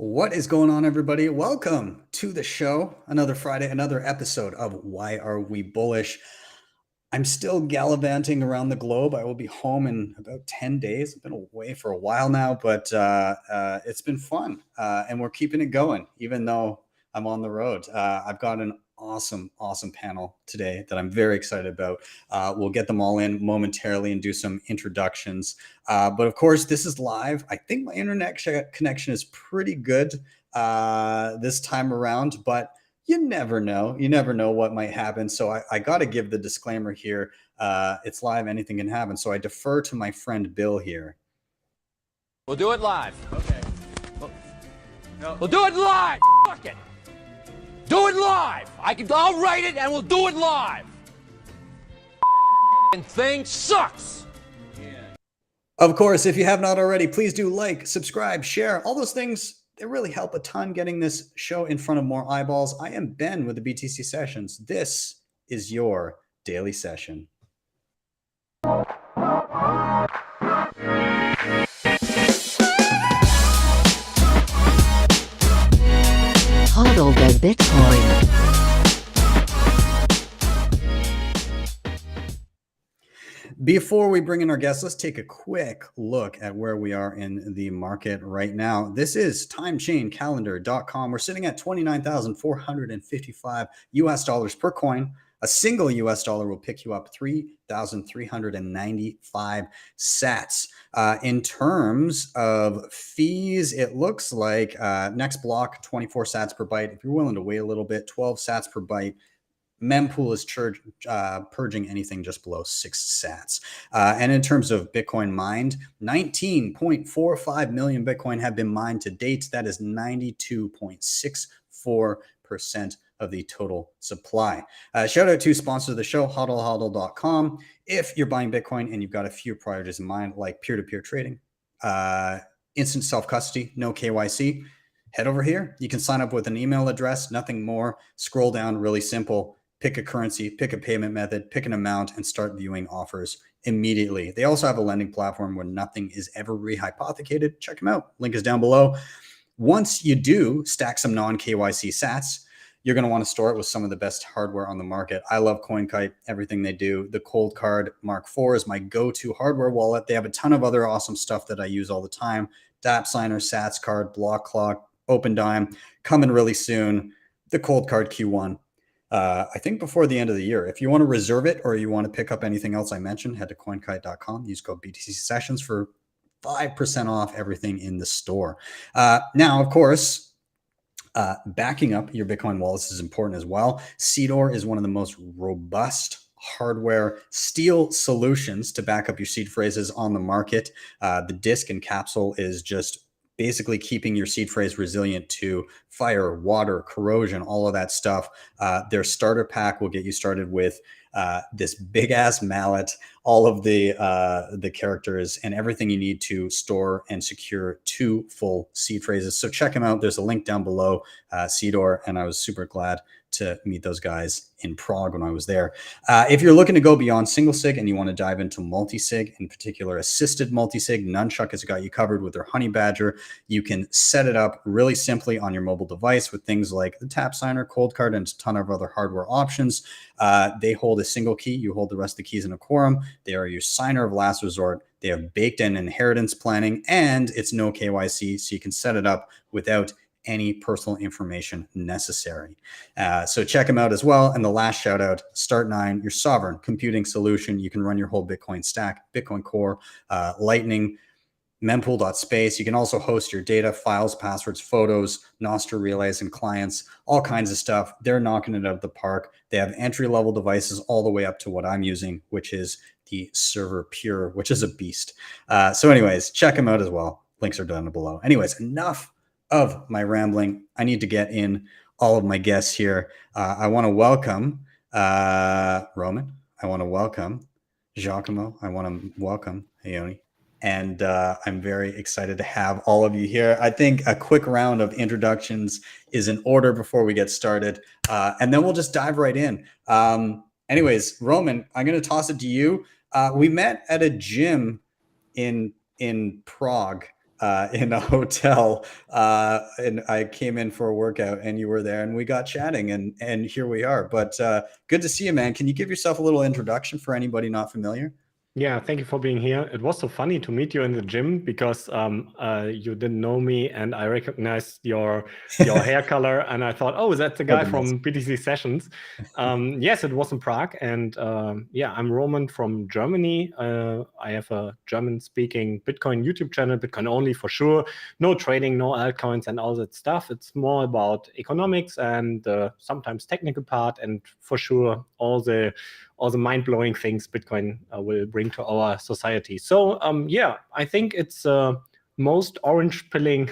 What is going on, everybody? Welcome to the show. Another Friday, another episode of Why Are We Bullish? I'm still gallivanting around the globe. I will be home in about 10 days. I've been away for a while now, but it's been fun. And we're keeping it going, even though I'm on the road. I've got an awesome panel today that I'm very excited about. We'll get them all in momentarily and do some introductions. But of course, this is live. I think my internet connection is pretty good this time around, but you never know. You never know what might happen. So I got to give the disclaimer here. It's live. Anything can happen. So I defer to my friend Bill here. We'll do it live. Okay. We'll do it live. Fuck it. Do it live. I'll write it and we'll do it live. And thing sucks. Of course, if you have not already, please do like, subscribe, share, all those things. They really help a ton getting this show in front of more eyeballs. I am Ben with the BTC Sessions. This is your daily session. Hodl the Bitcoin. Before we bring in our guests, let's take a quick look at where we are in the market right now. This is timechaincalendar.com. We're sitting at 29,455 US dollars per coin. A single US dollar will pick you up 3,395 sats. In terms of fees, it looks like next block, 24 sats per byte. If you're willing to wait a little bit, 12 sats per byte. Mempool is purging anything just below 6 sats. And in terms of Bitcoin mined, 19.45 million Bitcoin have been mined to date. That is 92.64% of the total supply. Shout out to sponsor of the show, hodlhodl.com. If you're buying Bitcoin and you've got a few priorities in mind, like peer-to-peer trading, instant self-custody, no KYC, head over here. You can sign up with an email address, nothing more. Scroll down, really simple. Pick a currency, pick a payment method, pick an amount, and start viewing offers immediately. They also have a lending platform where nothing is ever rehypothecated. Check them out. Link is down below. Once you do stack some non-KYC sats, you're going to want to store it with some of the best hardware on the market. I love CoinKite, everything they do. The Cold Card Mark IV is my go-to hardware wallet. They have a ton of other awesome stuff that I use all the time. DApp Signer, Sats Card, Block Clock, OpenDime, coming really soon. The Cold Card Q1. I think before the end of the year. If you want to reserve it or you want to pick up anything else I mentioned, head to coinkite.com. Use code BTC Sessions for 5% off everything in the store. Now, of course, backing up your Bitcoin wallets is important as well. Seedor is one of the most robust hardware steel solutions to back up your seed phrases on the market. The disk and capsule is just basically keeping your seed phrase resilient to fire, water, corrosion, all of that stuff. Their starter pack will get you started with this big ass mallet, all of the characters and everything you need to store and secure 2 full seed phrases. So check them out. There's a link down below, Seedor, and I was super glad to meet those guys in Prague when I was there. If you're looking to go beyond single sig and you want to dive into multi-sig, in particular assisted multi-sig, Nunchuck has got you covered with their Honey Badger. You can set it up really simply on your mobile device with things like the Tap Signer, Cold Card, and a ton of other hardware options. They hold a single key. You hold the rest of the keys in a quorum. They are your signer of last resort. They have baked-in inheritance planning, and it's no KYC, so you can set it up without any personal information necessary. So check them out as well. And the last shout out, Start9, your sovereign computing solution. You can run your whole Bitcoin stack, Bitcoin Core, Lightning, mempool.space. You can also host your data, files, passwords, photos, Nostr relays, and clients, all kinds of stuff. They're knocking it out of the park. They have entry-level devices all the way up to what I'm using, which is the Server Pure, which is a beast. So anyways, check them out as well. Links are down below. Anyways, enough of my rambling. I need to get in all of my guests here. I want to welcome Roman. I want to welcome Giacomo. I want to welcome Ioni. And I'm very excited to have all of you here. I think a quick round of introductions is in order before we get started. And then we'll just dive right in. Anyways, Roman, I'm going to toss it to you. We met at a gym in Prague. in a hotel, and I came in for a workout, and you were there, and we got chatting, and here we are. But good to see you, man. Can you give yourself a little introduction for anybody not familiar? Yeah, thank you for being here. It was so funny to meet you in the gym because you didn't know me and I recognized your hair color and I thought, oh, that's the guy from BTC Sessions. Yes, it was in Prague. And yeah, I'm Roman from Germany. I have a German-speaking Bitcoin YouTube channel, Bitcoin only for sure. No trading, no altcoins and all that stuff. It's more about economics and sometimes technical part and for sure all the mind-blowing things Bitcoin will bring to our society. So yeah, I think it's most orange-pilling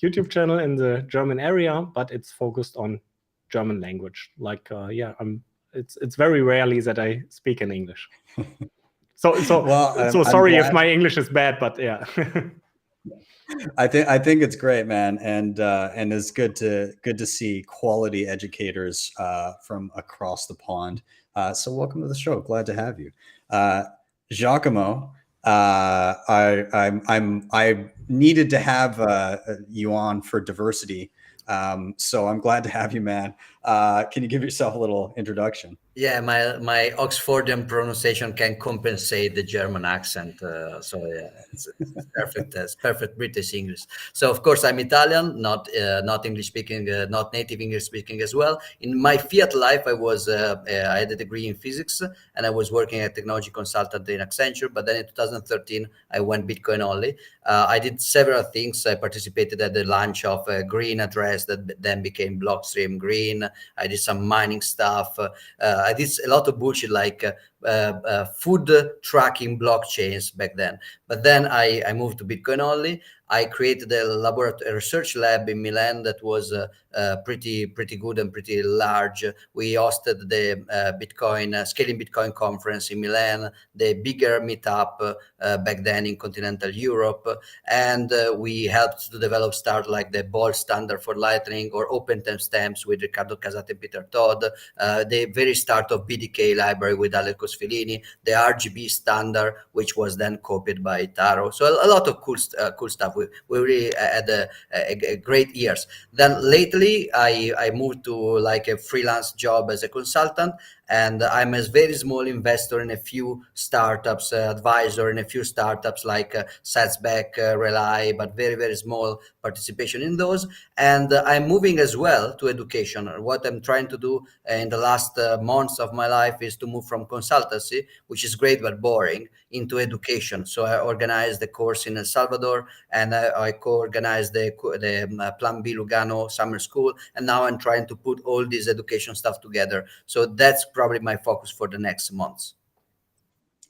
YouTube channel in the German area, but it's focused on German language. Like yeah, it's very rarely that I speak in English. So sorry if my English is bad, but yeah. I think it's great, man, and it's good to see quality educators from across the pond. So welcome to the show. Glad to have you, Giacomo. I needed to have you on for diversity, so I'm glad to have you, man. Can you give yourself a little introduction? Yeah, my Oxfordian pronunciation can compensate the German accent. So yeah, it's perfect. It's perfect British English. So of course I'm Italian, not English speaking, not native English speaking as well. In my fiat life, I had a degree in physics and I was working as a technology consultant in Accenture. But then in 2013, I went Bitcoin only. I did several things. I participated at the launch of a green address that then became Blockstream Green. I did some mining stuff. I did a lot of bullshit like food tracking blockchains back then. But then I moved to Bitcoin only. I created a research lab in Milan that was pretty good and pretty large. We hosted the Scaling Bitcoin conference in Milan, the bigger meetup back then in continental Europe, and we helped to start like the Bold standard for Lightning or Open Timestamps with Riccardo Casati and Peter Todd, the very start of BDK library with Alex Cosfilini, the RGB standard, which was then copied by Taro. So a lot of cool stuff. We really had a great years. Then lately, I moved to like a freelance job as a consultant, and I'm a very small investor in a few startups, advisor in a few startups like Satsback, Rely, but very, very small participation in those. And I'm moving as well to education. What I'm trying to do in the last months of my life is to move from consultancy, which is great but boring, into education. So I organized the course in El Salvador, and I co-organized the Plan B Lugano summer school. And now I'm trying to put all this education stuff together. So that's probably my focus for the next months.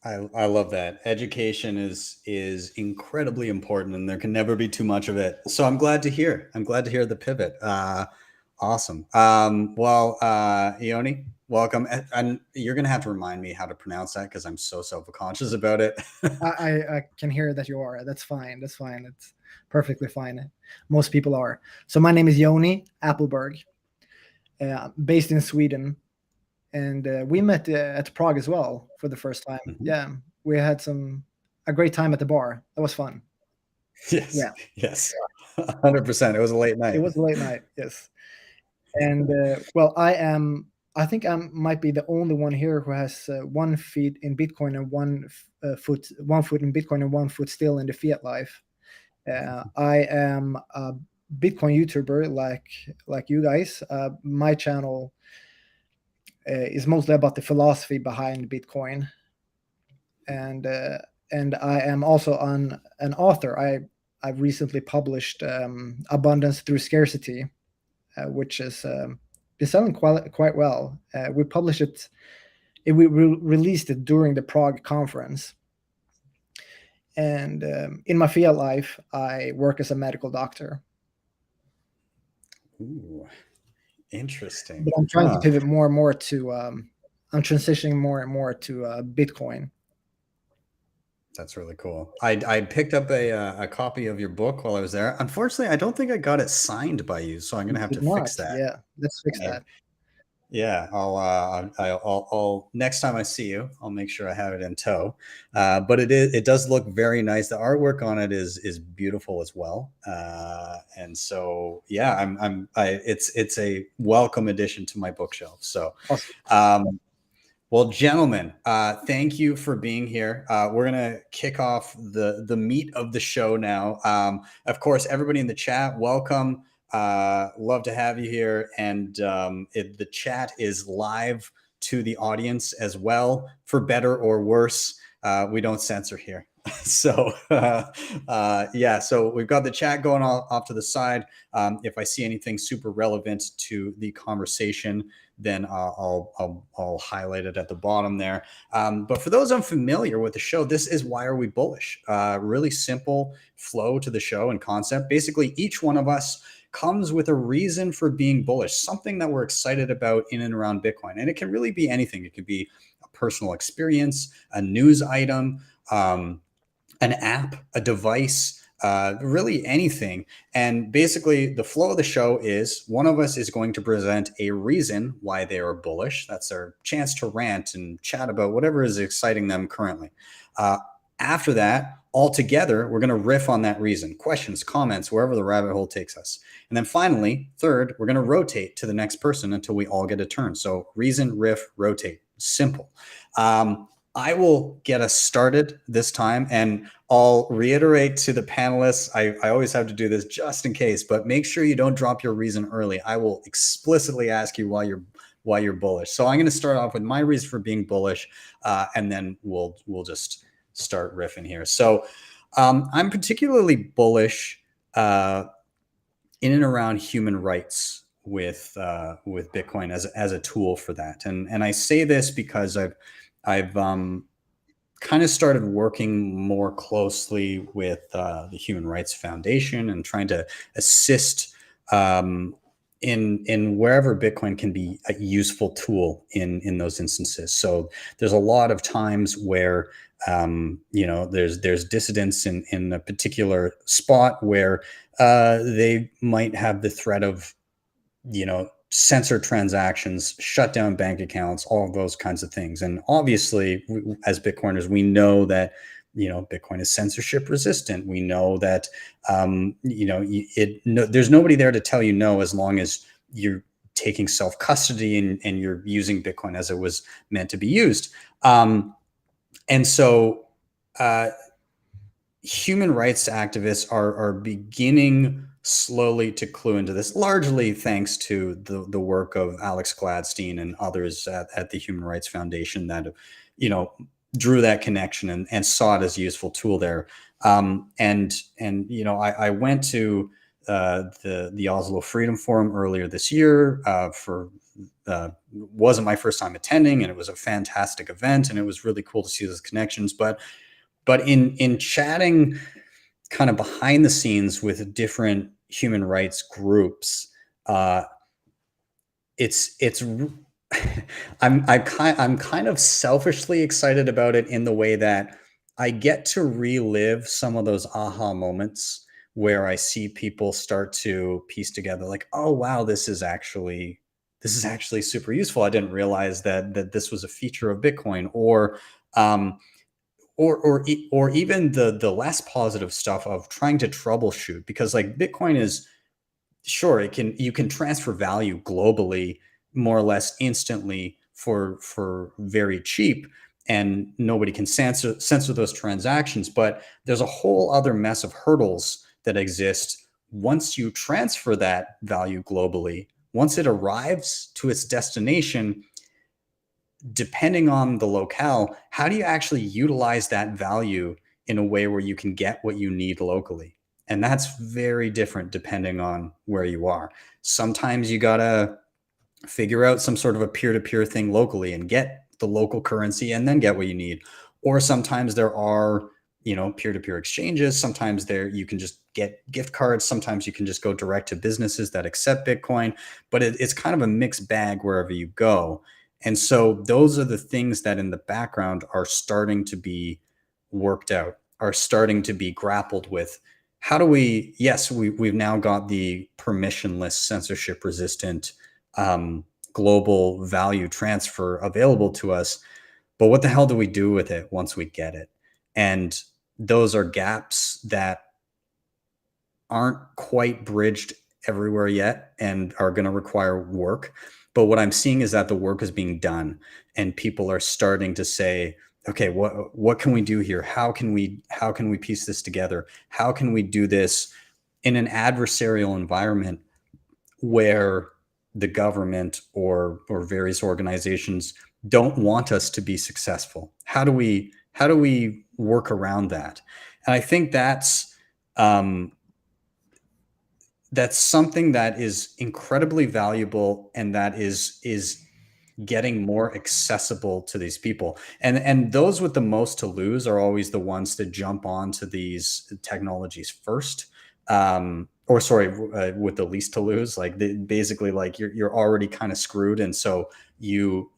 I love that. Education is incredibly important, and there can never be too much of it. So I'm glad to hear. I'm glad to hear the pivot. Awesome. Well, Ioni, welcome. And you're going to have to remind me how to pronounce that because I'm so self-conscious about it. I can hear that you are. That's fine. That's fine. It's perfectly fine. Most people are. So my name is Ioni Appelberg, based in Sweden. And we met at Prague as well for the first time. Mm-hmm. Yeah, we had a great time at the bar. That was fun. Yes. Yeah. Yes. 100%. It was a late night. It was a late night. Yes. And well, I think I might be the only one here who has 1 foot in Bitcoin and 1 foot in Bitcoin and 1 foot still in the fiat life. I am a Bitcoin YouTuber like you guys. My channel is mostly about the philosophy behind Bitcoin, and I am also an author. I've recently published Abundance Through Scarcity, which is been selling quite well. We published it. We released it during the Prague conference. And in my fiat life, I work as a medical doctor. Ooh. Interesting. But I'm trying to pivot more and more to, I'm transitioning more and more to Bitcoin. That's really cool. I picked up a copy of your book while I was there. Unfortunately, I don't think I got it signed by you, so I'm going to have to fix that. Yeah, let's fix that. Yeah, I'll next time I see you, I'll make sure I have it in tow. But it does look very nice. The artwork on it is beautiful as well. And so yeah, it's a welcome addition to my bookshelf. So, well, gentlemen, thank you for being here. We're gonna kick off the meat of the show now. Of course, everybody in the chat, welcome. Love to have you here, and the chat is live to the audience as well, for better or worse. We don't censor here. So yeah, so we've got the chat going off to the side. If I see anything super relevant to the conversation, then I'll highlight it at the bottom there. But for those unfamiliar with the show, this is Why Are We Bullish? Really simple flow to the show and concept. Basically, each one of us comes with a reason for being bullish, something that we're excited about in and around Bitcoin. And it can really be anything. It could be a personal experience, a news item, an app, a device, really anything. And basically the flow of the show is one of us is going to present a reason why they are bullish. That's their chance to rant and chat about whatever is exciting them currently. After that, all together, we're going to riff on that reason, questions, comments, wherever the rabbit hole takes us. And then finally, third, we're going to rotate to the next person until we all get a turn. So reason, riff, rotate. Simple. I will get us started this time, and I'll reiterate to the panelists, I always have to do this just in case, but make sure you don't drop your reason early. I will explicitly ask you why you're bullish. So I'm going to start off with my reason for being bullish, and then we'll just start riffing here. So I'm particularly bullish in and around human rights with Bitcoin as a tool for that. And I say this because I've kind of started working more closely with the Human Rights Foundation and trying to assist in wherever Bitcoin can be a useful tool in those instances. So there's a lot of times where there's dissidents in a particular spot where they might have the threat of censor transactions, shut down bank accounts, all of those kinds of things. And obviously, as Bitcoiners, we know that Bitcoin is censorship resistant. We know that there's nobody there to tell you no, as long as you're taking self custody and you're using Bitcoin as it was meant to be used. And so, human rights activists are beginning slowly to clue into this, largely thanks to the work of Alex Gladstein and others at the Human Rights Foundation that, drew that connection and saw it as a useful tool there. I went to the Oslo Freedom Forum earlier this year wasn't my first time attending, and it was a fantastic event, and it was really cool to see those connections. But in chatting kind of behind the scenes with different human rights groups, I'm kind of selfishly excited about it in the way that I get to relive some of those aha moments where I see people start to piece together like, oh wow, this is actually super useful. I didn't realize that this was a feature of Bitcoin, or even the less positive stuff of trying to troubleshoot, because like Bitcoin is, sure, you can transfer value globally more or less instantly for very cheap, and nobody can censor those transactions. But there's a whole other mess of hurdles that exist once you transfer that value globally. Once it arrives to its destination, depending on the locale, how do you actually utilize that value in a way where you can get what you need locally? And that's very different depending on where you are. Sometimes you gotta figure out some sort of a peer-to-peer thing locally and get the local currency and then get what you need. Or sometimes there are, peer-to-peer exchanges. Sometimes you can just get gift cards. Sometimes you can just go direct to businesses that accept Bitcoin, but it's kind of a mixed bag wherever you go. And so those are the things that in the background are starting to be worked out, are starting to be grappled with. How do we've now got the permissionless, censorship resistant global value transfer available to us. But what the hell do we do with it once we get it? And those are gaps that aren't quite bridged everywhere yet and are going to require work. But what I'm seeing is that the work is being done, and people are starting to say, okay, what can we do here? How can we piece this together? How can we do this in an adversarial environment where the government or various organizations don't want us to be successful? How do we work around that? And I think that's something that is incredibly valuable, and that is getting more accessible to these people. And those with the most to lose are always the ones that jump onto these technologies first. With the least to lose. Like basically, like you're already kind of screwed, and so you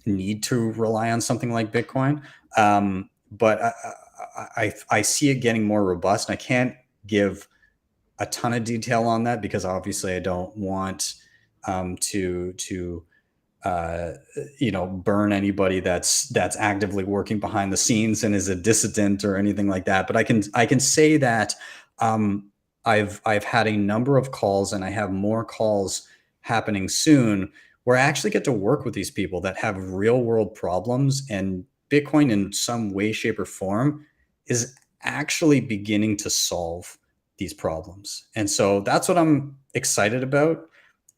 need to rely on something like Bitcoin. But I see it getting more robust. And I can't give a ton of detail on that because obviously I don't want to burn anybody that's actively working behind the scenes and is a dissident or anything like that. But I can say that I've had a number of calls, and I have more calls happening soon, where I actually get to work with these people that have real world problems, and Bitcoin in some way, shape, or form is actually beginning to solve these problems. And so that's what I'm excited about.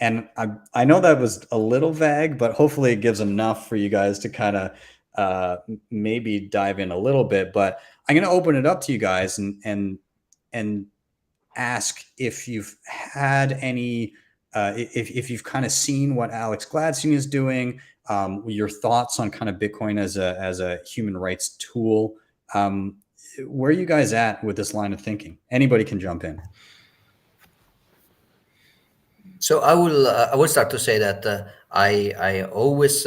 And I know that was a little vague, but hopefully it gives enough for you guys to kind of maybe dive in a little bit. But I'm going to open it up to you guys and ask if you've had any, if you've kind of seen what Alex Gladstein is doing, your thoughts on kind of Bitcoin as a human rights tool. Where are you guys at with this line of thinking? Anybody can jump in. So I will start to say that I'm always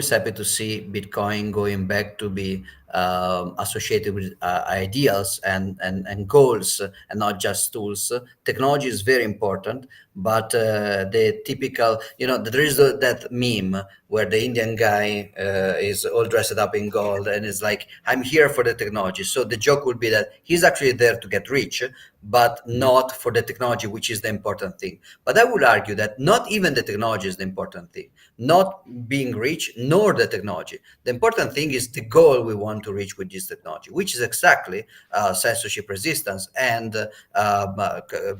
happy to see Bitcoin going back to be associated with ideals and goals, and not just tools. Technology is very important, but the typical, there is that meme where the Indian guy is all dressed up in gold and is like, I'm here for the technology. So the joke would be that he's actually there to get rich, but not for the technology, which is the important thing. But I would argue that not even the technology is the important thing, not being rich, nor the technology. The important thing is the goal we want to reach with this technology, which is exactly censorship resistance and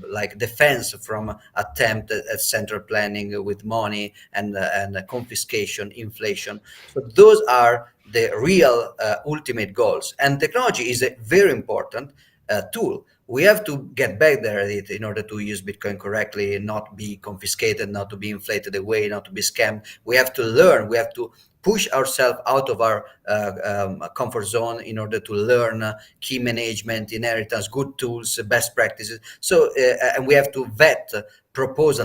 like defense from attempt at central planning with money and confiscation, inflation. So those are the real ultimate goals. And technology is a very important tool. We have to get back there in order to use Bitcoin correctly, not be confiscated, not to be inflated away, not to be scammed. We have to learn. We have to push ourselves out of our comfort zone in order to learn key management, inheritance, good tools, best practices. So, and we have to vet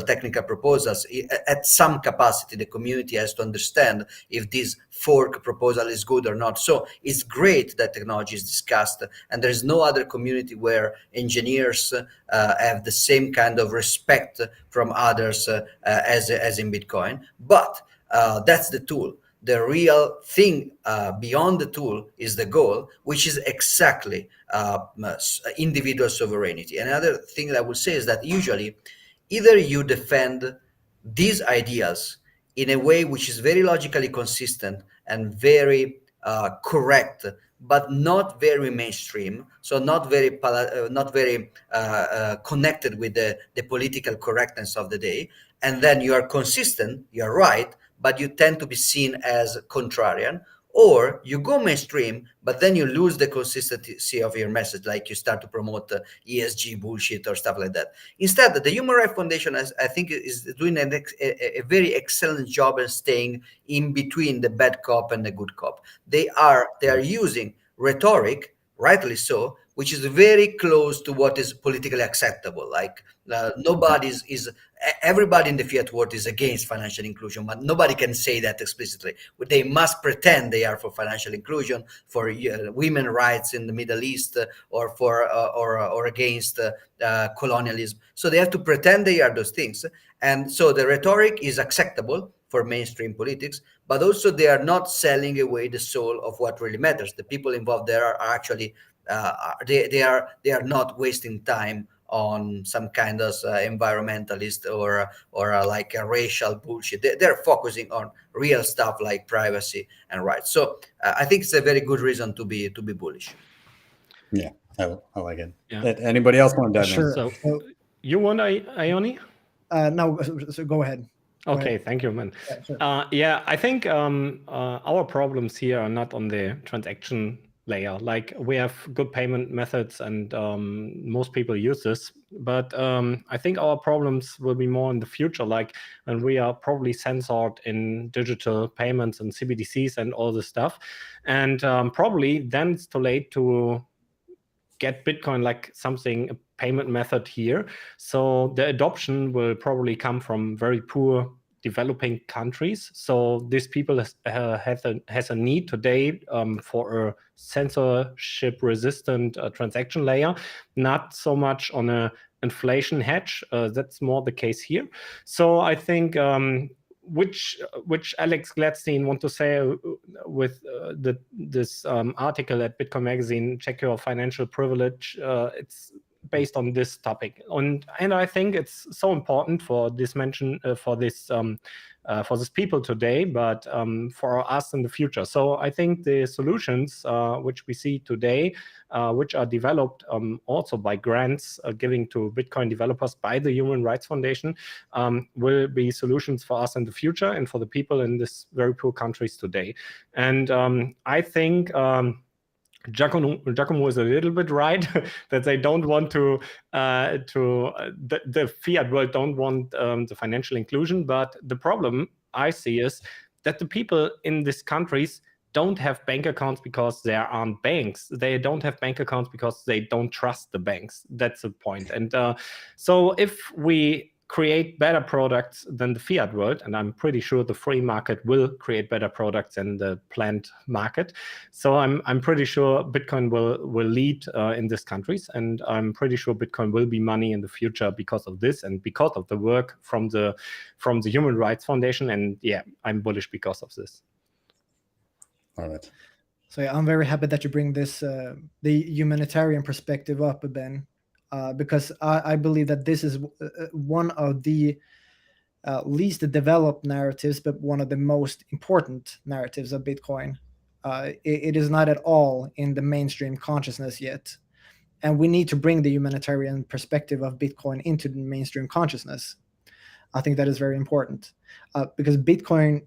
technical proposals at some capacity. The community has to understand if this fork proposal is good or not. So it's great that technology is discussed, and there is no other community where engineers have the same kind of respect from others as in Bitcoin. But that's the tool. The real thing beyond the tool is the goal, which is exactly individual sovereignty. Another thing that I would say is that usually either you defend these ideas in a way which is very logically consistent and very correct, but not very mainstream, so not very connected with the political correctness of the day, and then you are consistent, you're right, but you tend to be seen as contrarian. Or you go mainstream, but then you lose the consistency of your message, like you start to promote ESG bullshit or stuff like that. Instead, the Human Rights Foundation, I think, is doing a very excellent job in staying in between the bad cop and the good cop. They are using rhetoric rightly so, which is very close to what is politically acceptable. Like everybody in the fiat world is against financial inclusion, but nobody can say that explicitly. They must pretend they are for financial inclusion, for women rights in the Middle East, or for or against colonialism. So they have to pretend they are those things, and so the rhetoric is acceptable for mainstream politics, but also they are not selling away the soul of what really matters. The people involved there are actually they are not wasting time on some kind of environmentalist or like a racial bullshit. They're focusing on real stuff like privacy and rights. So I think it's a very good reason to be bullish. Yeah, I like it. Yeah. Anybody else want to dive in? Sure. So you want Ioni? No, so go ahead. Okay, thank you, man. Yeah, sure. I think our problems here are not on the transaction layer. Like, we have good payment methods, and most people use this. But I think our problems will be more in the future, like when we are probably censored in digital payments and CBDCs and all this stuff. And probably then it's too late to get Bitcoin like something, a payment method here. So the adoption will probably come from very poor developing countries. So these people has a need today for a censorship resistant transaction layer, not so much on a inflation hedge. That's more the case here. So I think which Alex Gladstein want to say with this article at Bitcoin Magazine, check your financial privilege. It's based on this topic, and I think it's so important for this for this people today, but for us in the future. So I think the solutions which we see today, which are developed also by grants giving to Bitcoin developers by the Human Rights Foundation, will be solutions for us in the future and for the people in this very poor countries today. And I think Giacomo is a little bit right that they don't want the fiat world don't want the financial inclusion. But the problem I see is that the people in these countries don't have bank accounts because there aren't banks. They don't have bank accounts because they don't trust the banks. That's the point. And so if we create better products than the fiat world, and I'm pretty sure the free market will create better products than the planned market. So I'm pretty sure Bitcoin will lead in these countries, and I'm pretty sure Bitcoin will be money in the future because of this and because of the work from the Human Rights Foundation. And yeah, I'm bullish because of this. All right. So yeah, I'm very happy that you bring this the humanitarian perspective up, Ben. Because I believe that this is one of the least developed narratives, but one of the most important narratives of Bitcoin. It is not at all in the mainstream consciousness yet. And we need to bring the humanitarian perspective of Bitcoin into the mainstream consciousness. I think that is very important because Bitcoin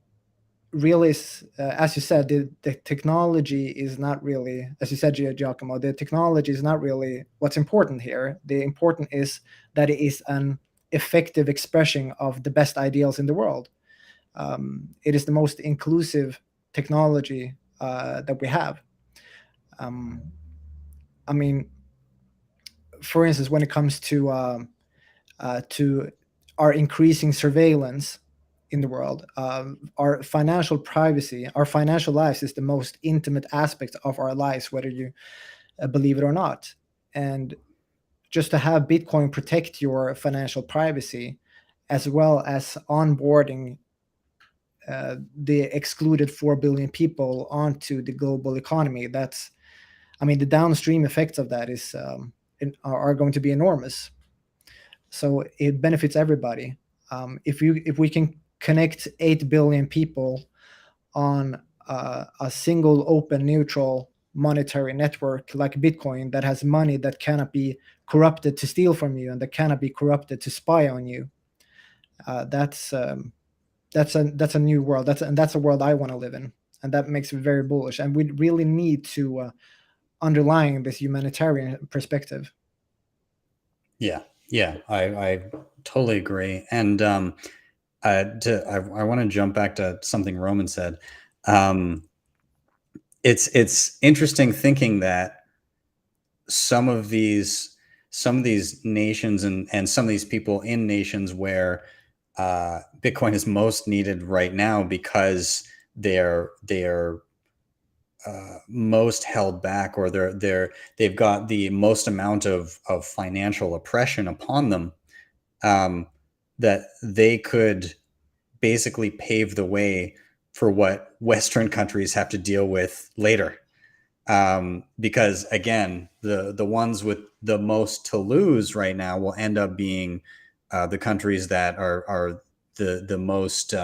really is, as you said, the technology is not really, as you said, Giacomo, the technology is not really what's important here. The important is that it is an effective expression of the best ideals in the world. It is the most inclusive technology that we have. I mean, for instance, when it comes to our increasing surveillance in the world, our financial privacy, our financial lives is the most intimate aspect of our lives, whether you believe it or not. And just to have Bitcoin protect your financial privacy, as well as onboarding the excluded 4 billion people onto the global economy, that's, I mean, the downstream effects of that are going to be enormous. So it benefits everybody. If we can connect 8 billion people on a single open neutral monetary network like Bitcoin that has money that cannot be corrupted to steal from you and that cannot be corrupted to spy on you, that's a new world. That's a world I want to live in, and that makes me very bullish. And we really need to underline this humanitarian perspective. Yeah, I totally agree. And I want to jump back to something Roman said. It's interesting thinking that some of these nations and some of these people in nations where Bitcoin is most needed right now because they're most held back, or they've got the most amount of financial oppression upon them, that they could basically pave the way for what Western countries have to deal with later. Because again, the ones with the most to lose right now will end up being the countries that are the most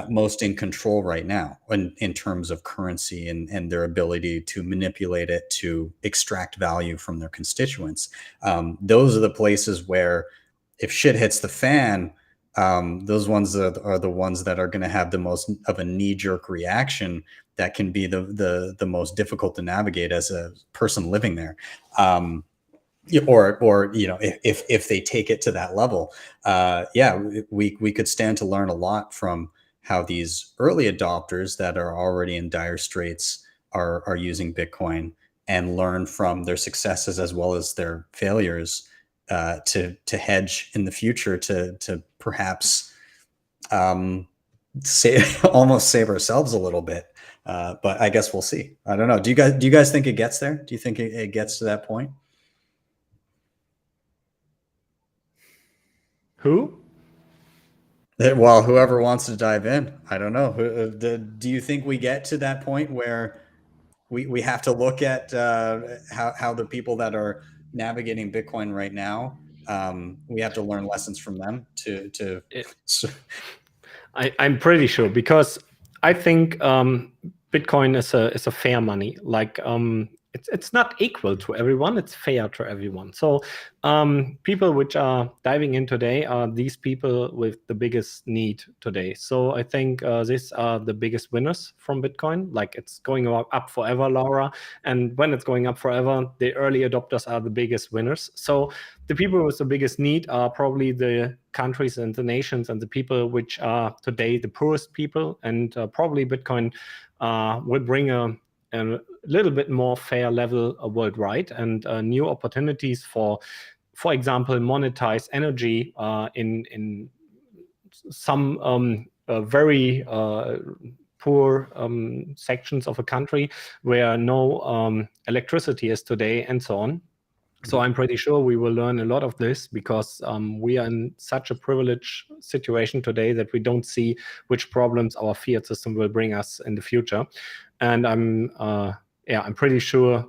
most in control right now in terms of currency and their ability to manipulate it to extract value from their constituents. Those are the places where, if shit hits the fan, those ones are the ones that are going to have the most of a knee-jerk reaction that can be the most difficult to navigate as a person living there. Or you know, if they take it to that level, we could stand to learn a lot from how these early adopters that are already in dire straits are using Bitcoin, and learn from their successes as well as their failures, to hedge in the future, to perhaps almost save ourselves a little bit. But I guess we'll see. I don't know. Do you guys think it gets there? Do you think it gets to that point? Who? Well, whoever wants to dive in, I don't know. Do you think we get to that point where we have to look at how the people that are navigating Bitcoin right now, we have to learn lessons from them to I'm pretty sure, because I think Bitcoin is a fair money. Like it's not equal to everyone; it's fair to everyone. So people which are diving in today are these people with the biggest need today. So I think these are the biggest winners from Bitcoin. Like, it's going up forever, Laura, and when it's going up forever, the early adopters are the biggest winners. So the people with the biggest need are probably the countries and the nations and the people which are today the poorest people, and probably Bitcoin will bring a little bit more fair level worldwide, and new opportunities for example, monetize energy in some very poor sections of a country where no electricity is today, and so on. So I'm pretty sure we will learn a lot of this, because we are in such a privileged situation today that we don't see which problems our fiat system will bring us in the future. And I'm pretty sure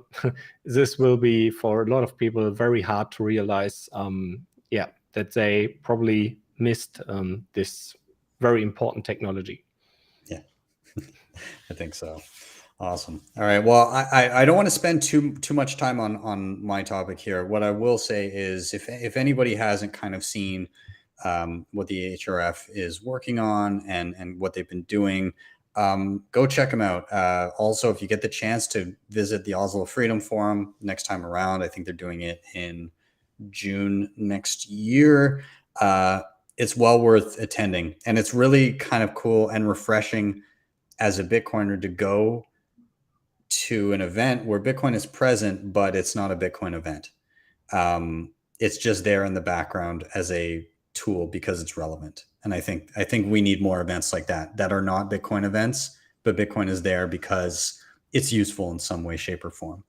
this will be, for a lot of people, very hard to realize that they probably missed this very important technology. Yeah, I think so. Awesome. All right. Well, I don't want to spend too much time on my topic here. What I will say is, if anybody hasn't kind of seen what the HRF is working on and what they've been doing, go check them out. Also, if you get the chance to visit the Oslo Freedom Forum next time around, I think they're doing it in June next year. It's well worth attending, and it's really kind of cool and refreshing as a Bitcoiner to go to an event where Bitcoin is present, but it's not a Bitcoin event. It's just there in the background as a tool because it's relevant. And I think we need more events like that are not Bitcoin events, but Bitcoin is there because it's useful in some way, shape, or form.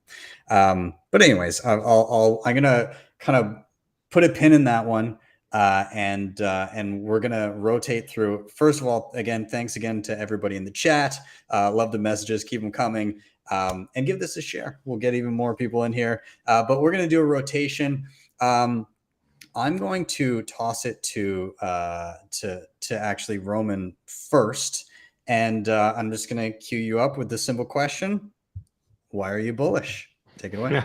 But anyways, I'm gonna kind of put a pin in that one. And we're gonna rotate through. First of all, again, thanks again to everybody in the chat. Love the messages, keep them coming, and give this a share. We'll get even more people in here. But we're gonna do a rotation. I'm going to toss it to actually Roman first, and I'm just gonna cue you up with the simple question: why are you bullish? Take it away. Yeah.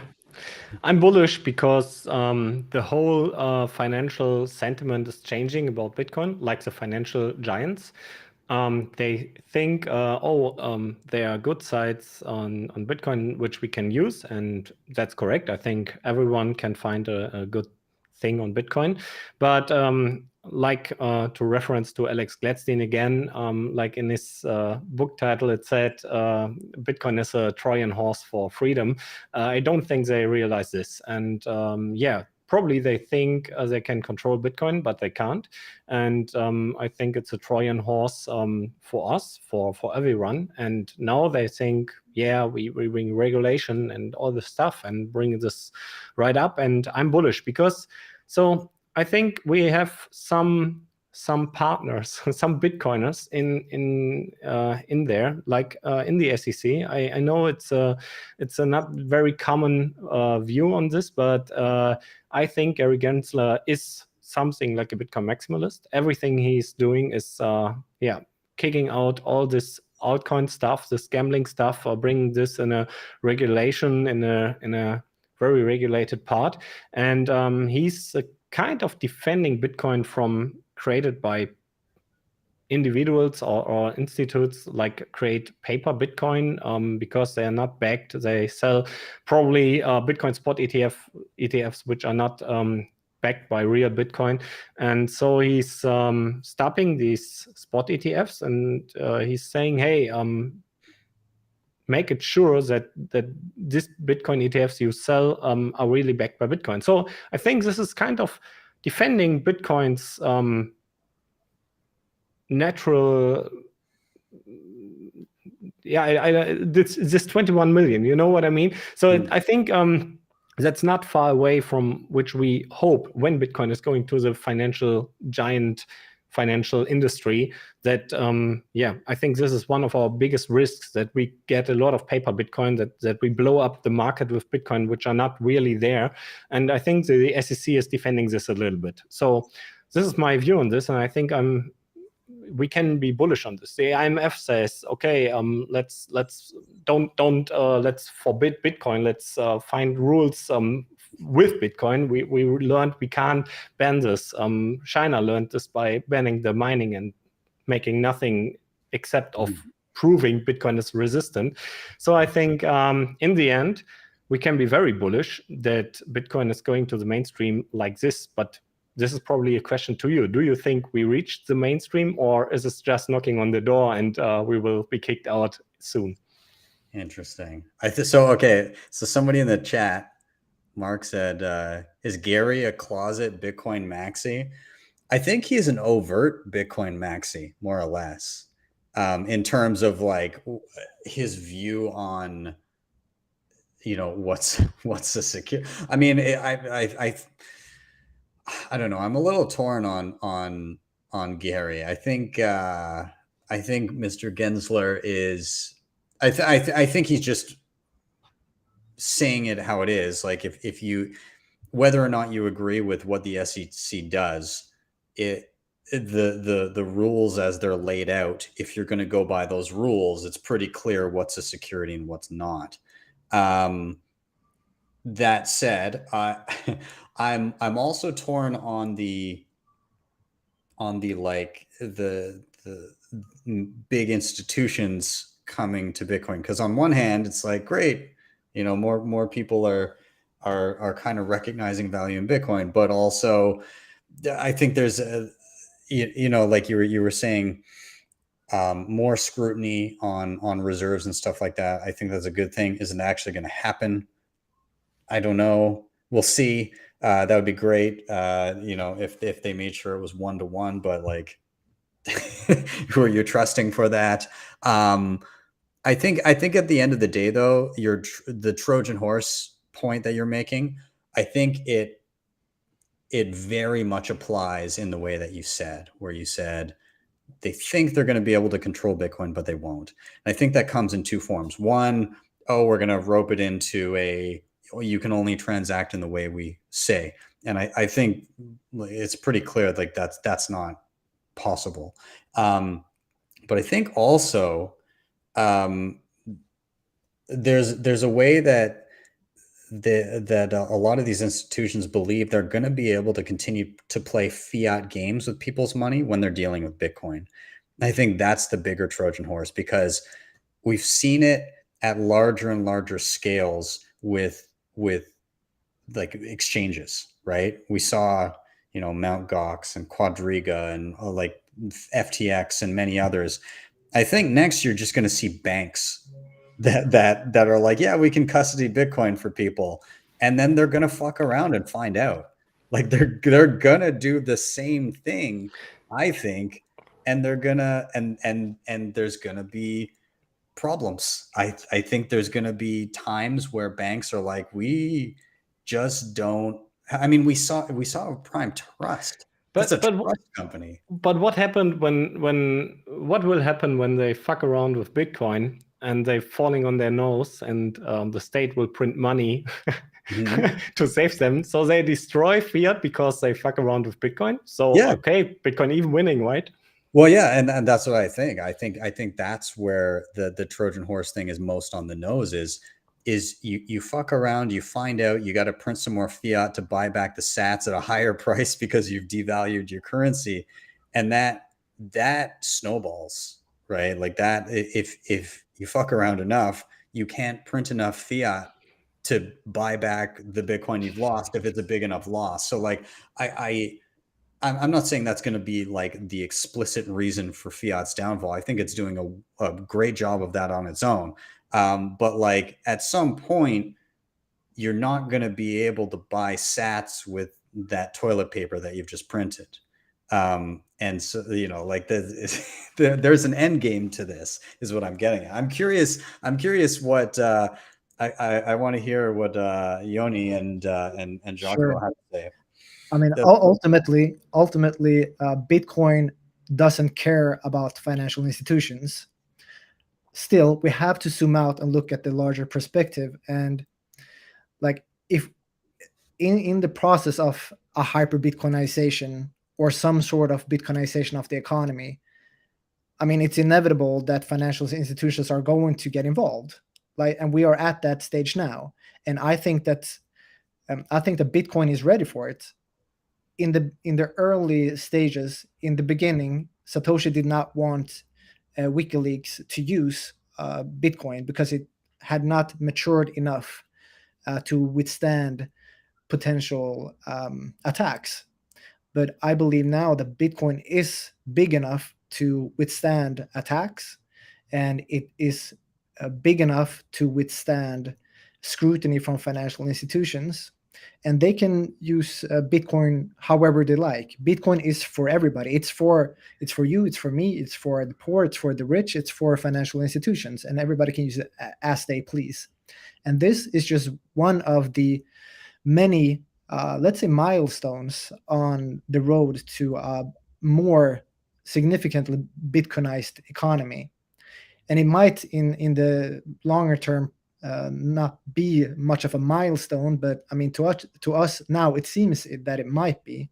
I'm bullish because the whole financial sentiment is changing about Bitcoin, like the financial giants. They think, there are good sides on Bitcoin which we can use, and that's correct. I think everyone can find a good thing on Bitcoin. But to reference to Alex Gladstein again, like in his book title, it said Bitcoin is a Trojan horse for freedom. I don't think they realize this. And probably they think they can control Bitcoin, but they can't. And I think it's a Trojan horse for us, for everyone. And now they think, we bring regulation and all this stuff and bring this right up. And I'm bullish because, so I think we have some partners, some Bitcoiners in there, like in the SEC. I know it's a not very common view on this, but I think Gary Gensler is something like a Bitcoin maximalist. Everything he's doing is kicking out all this altcoin stuff, this gambling stuff, or bringing this in a regulation in a very regulated part. And he's kind of defending Bitcoin from created by individuals or institutes like create paper Bitcoin because they are not backed. They sell probably Bitcoin spot ETFs which are not backed by real Bitcoin. And so he's stopping these spot ETFs, and he's saying, hey, make it sure that this Bitcoin ETFs you sell are really backed by Bitcoin. So I think this is kind of defending Bitcoin's natural, this 21 million, you know what I mean? So I think that's not far away from which we hope when Bitcoin is going to the giant financial industry, that I think this is one of our biggest risks, that we get a lot of paper Bitcoin, that we blow up the market with Bitcoin which are not really there. And I think the SEC is defending this a little bit. So this is my view on this, and I think we can be bullish on this. The IMF says, okay, let's forbid Bitcoin. Let's find rules with Bitcoin. We learned we can't ban this. China learned this by banning the mining and making nothing except of proving Bitcoin is resistant. So I think in the end, we can be very bullish that Bitcoin is going to the mainstream like this. But this is probably a question to you. Do you think we reached the mainstream, or is this just knocking on the door and we will be kicked out soon? Interesting. So somebody in the chat, Mark said, is Gary a closet Bitcoin maxi? I think he's an overt Bitcoin maxi, more or less, in terms of like his view on, what's a secure. I mean, I don't know. I'm a little torn on Gary. I think Mr. Gensler is. I think he's just saying it how it is. Like if you, whether or not you agree with what the SEC does, the rules as they're laid out, if you're going to go by those rules, it's pretty clear what's a security and what's not. That said, I'm also torn on the like the big institutions coming to Bitcoin, because on one hand it's like great, more people are kind of recognizing value in Bitcoin, but also I think there's like you were saying, more scrutiny on reserves and stuff like that. I think that's a good thing. Isn't actually going to happen? I don't know. We'll see. That would be great. If they made sure it was 1-to-1, but like, who are you trusting for that? I think at the end of the day, though, the Trojan horse point that you're making, I think it very much applies in the way that you said, where you said they think they're going to be able to control Bitcoin, but they won't. And I think that comes in two forms. One, we're going to rope it into you can only transact in the way we say. And I think it's pretty clear like that's not possible. But I think also there's a way that a lot of these institutions believe they're going to be able to continue to play fiat games with people's money when they're dealing with Bitcoin. I think that's the bigger Trojan horse, because we've seen it at larger and larger scales with like exchanges. right? We saw, Mt. Gox and Quadriga and like FTX and many others. I think next you're just going to see banks that are like, yeah, we can custody Bitcoin for people, and then they're going to fuck around and find out. Like they're going to do the same thing, I think, and they're gonna and there's going to be problems. I think there's going to be times where banks are like, we just don't. I mean, we saw Prime Trust. That's a trust company. But what happened what will happen when they fuck around with Bitcoin and they're falling on their nose, and the state will print money to save them? So they destroy fiat because they fuck around with Bitcoin. So okay, Bitcoin even winning, right? Well, yeah, and that's what I think. I think that's where the Trojan horse thing is most on the nose. Is you fuck around, you find out you got to print some more fiat to buy back the sats at a higher price because you've devalued your currency, and that snowballs, right? Like that, if you fuck around enough, you can't print enough fiat to buy back the Bitcoin you've lost if it's a big enough loss. So like I'm not saying that's going to be like the explicit reason for fiat's downfall. I think it's doing a great job of that on its own. But like at some point, you're not going to be able to buy sats with that toilet paper that you've just printed. And so, like there's an end game to this is what I'm getting at. I'm curious what I want to hear what Ioni and Giacomo have to say. I mean, ultimately, Bitcoin doesn't care about financial institutions. Still, we have to zoom out and look at the larger perspective. And like, if in the process of a hyper Bitcoinization or some sort of Bitcoinization of the economy, I mean, it's inevitable that financial institutions are going to get involved. Like, and we are at that stage now. And I think that Bitcoin is ready for it. In the early stages, in the beginning, Satoshi did not want WikiLeaks to use Bitcoin because it had not matured enough to withstand potential attacks. But I believe now that Bitcoin is big enough to withstand attacks, and it is big enough to withstand scrutiny from financial institutions. And they can use Bitcoin however they like. Bitcoin is for everybody. It's for you, it's for me, it's for the poor, it's for the rich, it's for financial institutions, and everybody can use it as they please. And this is just one of the many, let's say, milestones on the road to a more significantly Bitcoinized economy. And it might, in the longer term, not be much of a milestone, but I mean, to us now, it seems that it might be,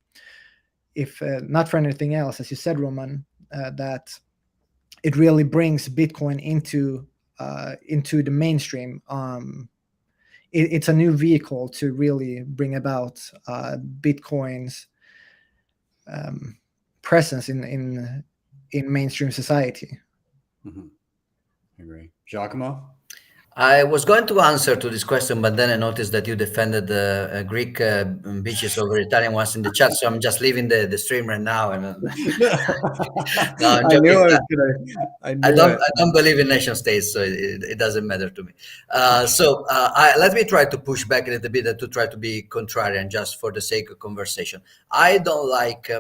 if not for anything else, as you said, Roman, that it really brings Bitcoin into the mainstream. It's a new vehicle to really bring about Bitcoin's presence in mainstream society. Mm-hmm. I agree. Giacomo? I was going to answer to this question, but then I noticed that you defended the Greek beaches over Italian ones in the chat, so I'm just leaving the stream right now. And no, I'm joking. I don't believe in nation states, so it doesn't matter to me. Let me try to push back a little bit to try to be contrarian, just for the sake of conversation. I don't like,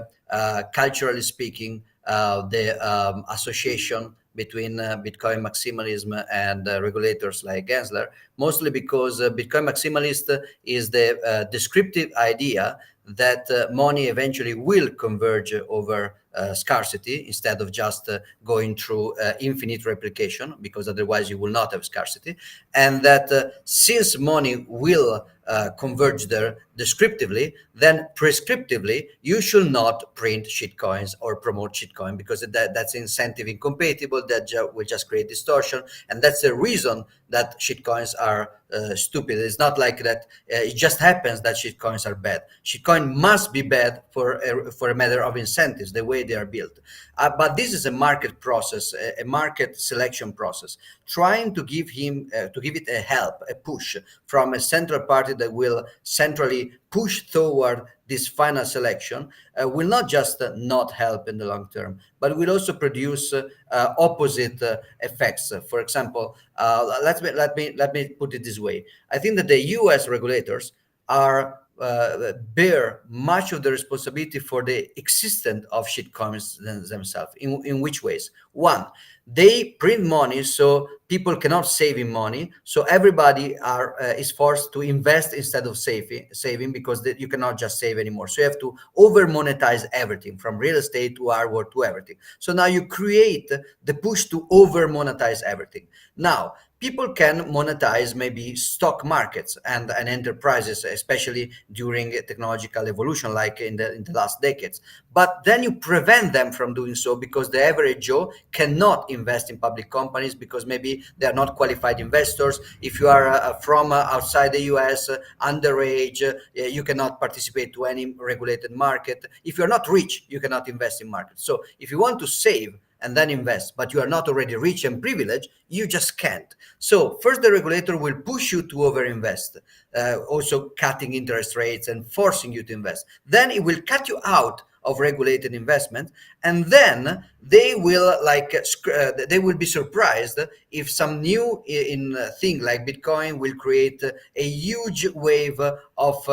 culturally speaking, the association between Bitcoin maximalism and regulators like Gensler, mostly because Bitcoin maximalist is the descriptive idea that money eventually will converge over scarcity instead of just going through infinite replication, because otherwise you will not have scarcity. And that since money will converge there descriptively, then prescriptively you should not print shitcoins or promote shitcoin, because that's incentive incompatible, that will just create distortion. And that's the reason that shitcoins are stupid. It's not like that it just happens that shitcoins are bad. Shitcoin must be bad for a matter of incentives, the way they are built. But this is a market process, a market selection process. Trying to give it a help, a push from a central party that will centrally push toward this final selection will not just not help in the long term, but will also produce opposite effects. For example, let me put it this way. I think that the U.S. regulators are bear much of the responsibility for the existence of shitcoins themselves. In which ways? One, they print money so people cannot save in money, so everybody is forced to invest instead of saving because you cannot just save anymore. So you have to over monetize everything, from real estate to artwork to everything. So now you create the push to over monetize everything. Now people can monetize maybe stock markets and enterprises, especially during technological evolution, like in the last decades. But then you prevent them from doing so because the average Joe cannot invest in public companies because maybe they are not qualified investors. If you are from outside the US, underage, you cannot participate to any regulated market. If you're not rich, you cannot invest in markets. So if you want to save and then invest, but you are not already rich and privileged, you just can't. So first, the regulator will push you to overinvest, also cutting interest rates and forcing you to invest. Then it will cut you out of regulated investment, and then they will they will be surprised if some new thing like Bitcoin will create a huge wave of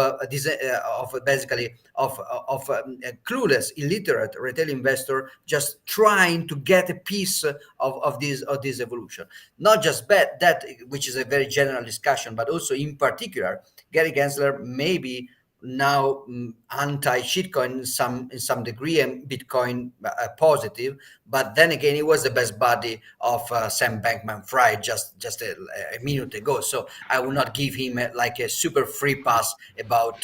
clueless, illiterate retail investor just trying to get a piece of this evolution. Not just that, which is a very general discussion, but also in particular, Gary Gensler maybe now anti-shitcoin in some degree and Bitcoin positive, but then again he was the best buddy of Sam Bankman-Fried just a minute ago, so I will not give him a super free pass about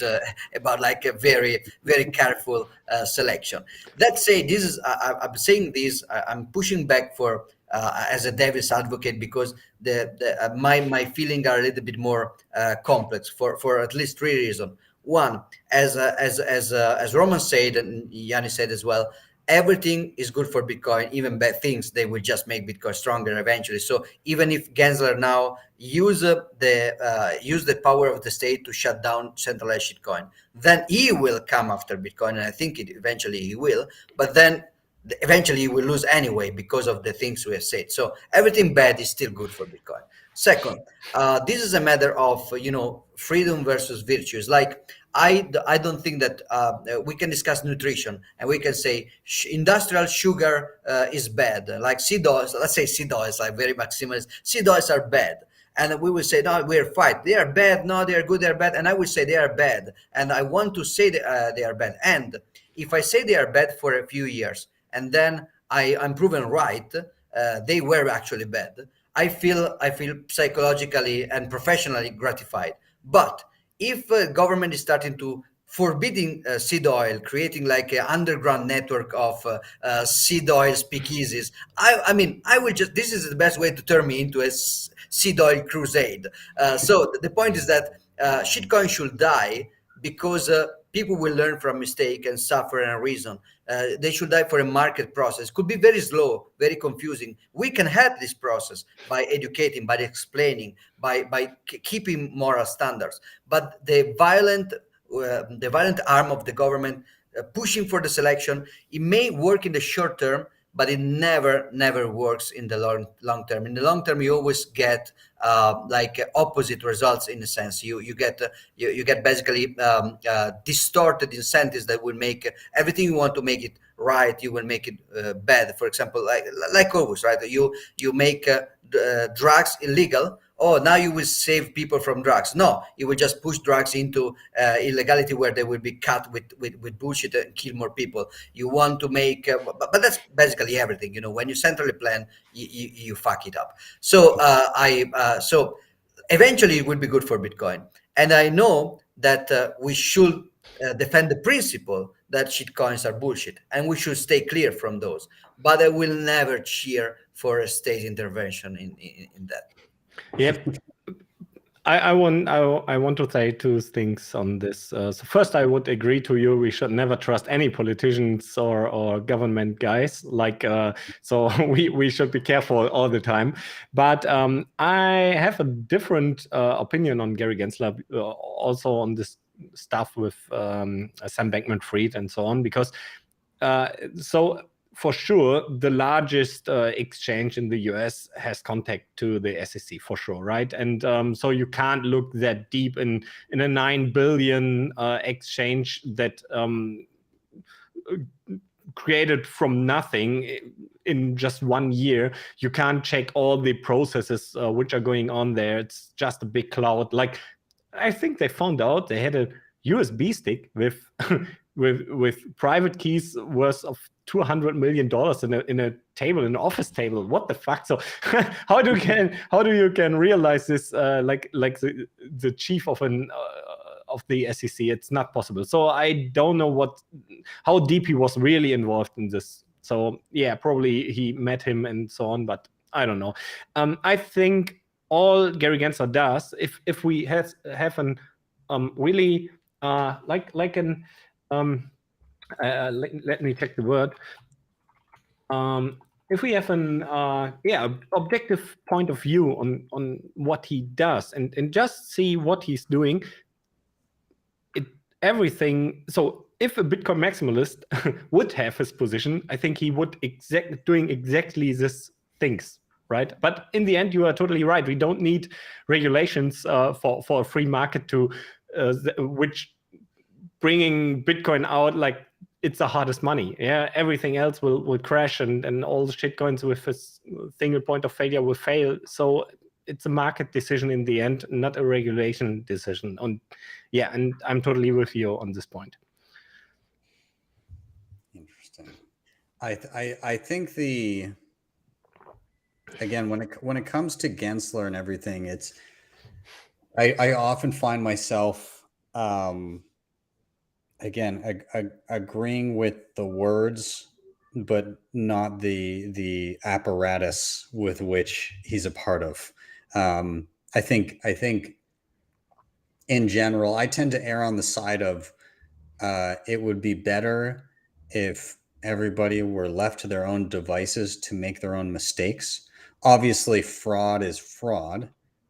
like a very very careful selection. Let's say this is I'm saying this, I'm pushing back for as a devil's advocate because my feelings are a little bit more complex for at least three reasons. One, as Roman said and Ioni said as well, everything is good for Bitcoin. Even bad things, they will just make Bitcoin stronger eventually. So even if Gensler now use the power of the state to shut down centralized shitcoin, then he will come after Bitcoin, and I think eventually he will. But then eventually he will lose anyway because of the things we have said. So everything bad is still good for Bitcoin. Second, this is a matter of freedom versus virtues. Like I don't think that we can discuss nutrition and we can say industrial sugar is bad. Like seed oils, let's say seed oils, like very maximalist. Seed oils are bad. And we will say, no, we're fight. They are bad. No, they are good. They're bad. And I will say they are bad. And I want to say they are bad. And if I say they are bad for a few years and then I'm proven right, they were actually bad, I feel psychologically and professionally gratified. But if government is starting to forbidding seed oil, creating like an underground network of seed oil speakeasies, I will just, this is the best way to turn me into a seed oil crusade. So the point is that shitcoin should die because people will learn from mistake and suffer and reason. They should die for a market process. Could be very slow, very confusing. We can help this process by educating, by explaining, by keeping moral standards. But the violent arm of the government pushing for the selection, it may work in the short term, but it never works in the long term. In the long term, you always get opposite results. In a sense, you get basically distorted incentives that will make everything you want to make it right, you will make it bad. For example, like always, right? You make drugs illegal. Oh, now you will save people from drugs. No, you will just push drugs into illegality where they will be cut with bullshit and kill more people. You want to make, but that's basically everything. When you centrally plan, you fuck it up. So so eventually it will be good for Bitcoin. And I know that we should defend the principle that shitcoins are bullshit, and we should stay clear from those. But I will never cheer for a state intervention in that. Yep. I want to say two things on this. So first, I would agree to you. We should never trust any politicians or government guys. So we should be careful all the time. But I have a different opinion on Gary Gensler, also on this stuff with Sam Bankman-Fried and so on, because so for sure, the largest exchange in the US has contact to the SEC for sure, right? And so you can't look that deep in a 9 billion exchange that created from nothing in just 1 year. You can't check all the processes which are going on there. It's just a big cloud. Like, I think they found out they had a USB stick with with private keys worth of $200 million in a table, an office table. What the fuck? So how do you can realize this like the chief of the SEC? It's not possible. So I don't know how deep he was really involved in this. So yeah, probably he met him and so on, but I don't know. I think all Gary Gensler does, if we have an really let me check the word. If we have an objective point of view on what he does and just see what he's doing, everything. So if a Bitcoin maximalist would have his position, I think he would doing exactly these things, right? But in the end, you are totally right. We don't need regulations for a free market to which bringing Bitcoin out like it's the hardest money. Yeah, everything else will crash and all the shitcoins with a single point of failure will fail. So it's a market decision in the end, not a regulation decision. And I'm totally with you on this point. Interesting. I think again when it comes to Gensler and everything, it's I often find myself again agreeing with the words, but not the apparatus with which he's a part of. I think in general, I tend to err on the side of it would be better if everybody were left to their own devices to make their own mistakes. Obviously, fraud is fraud.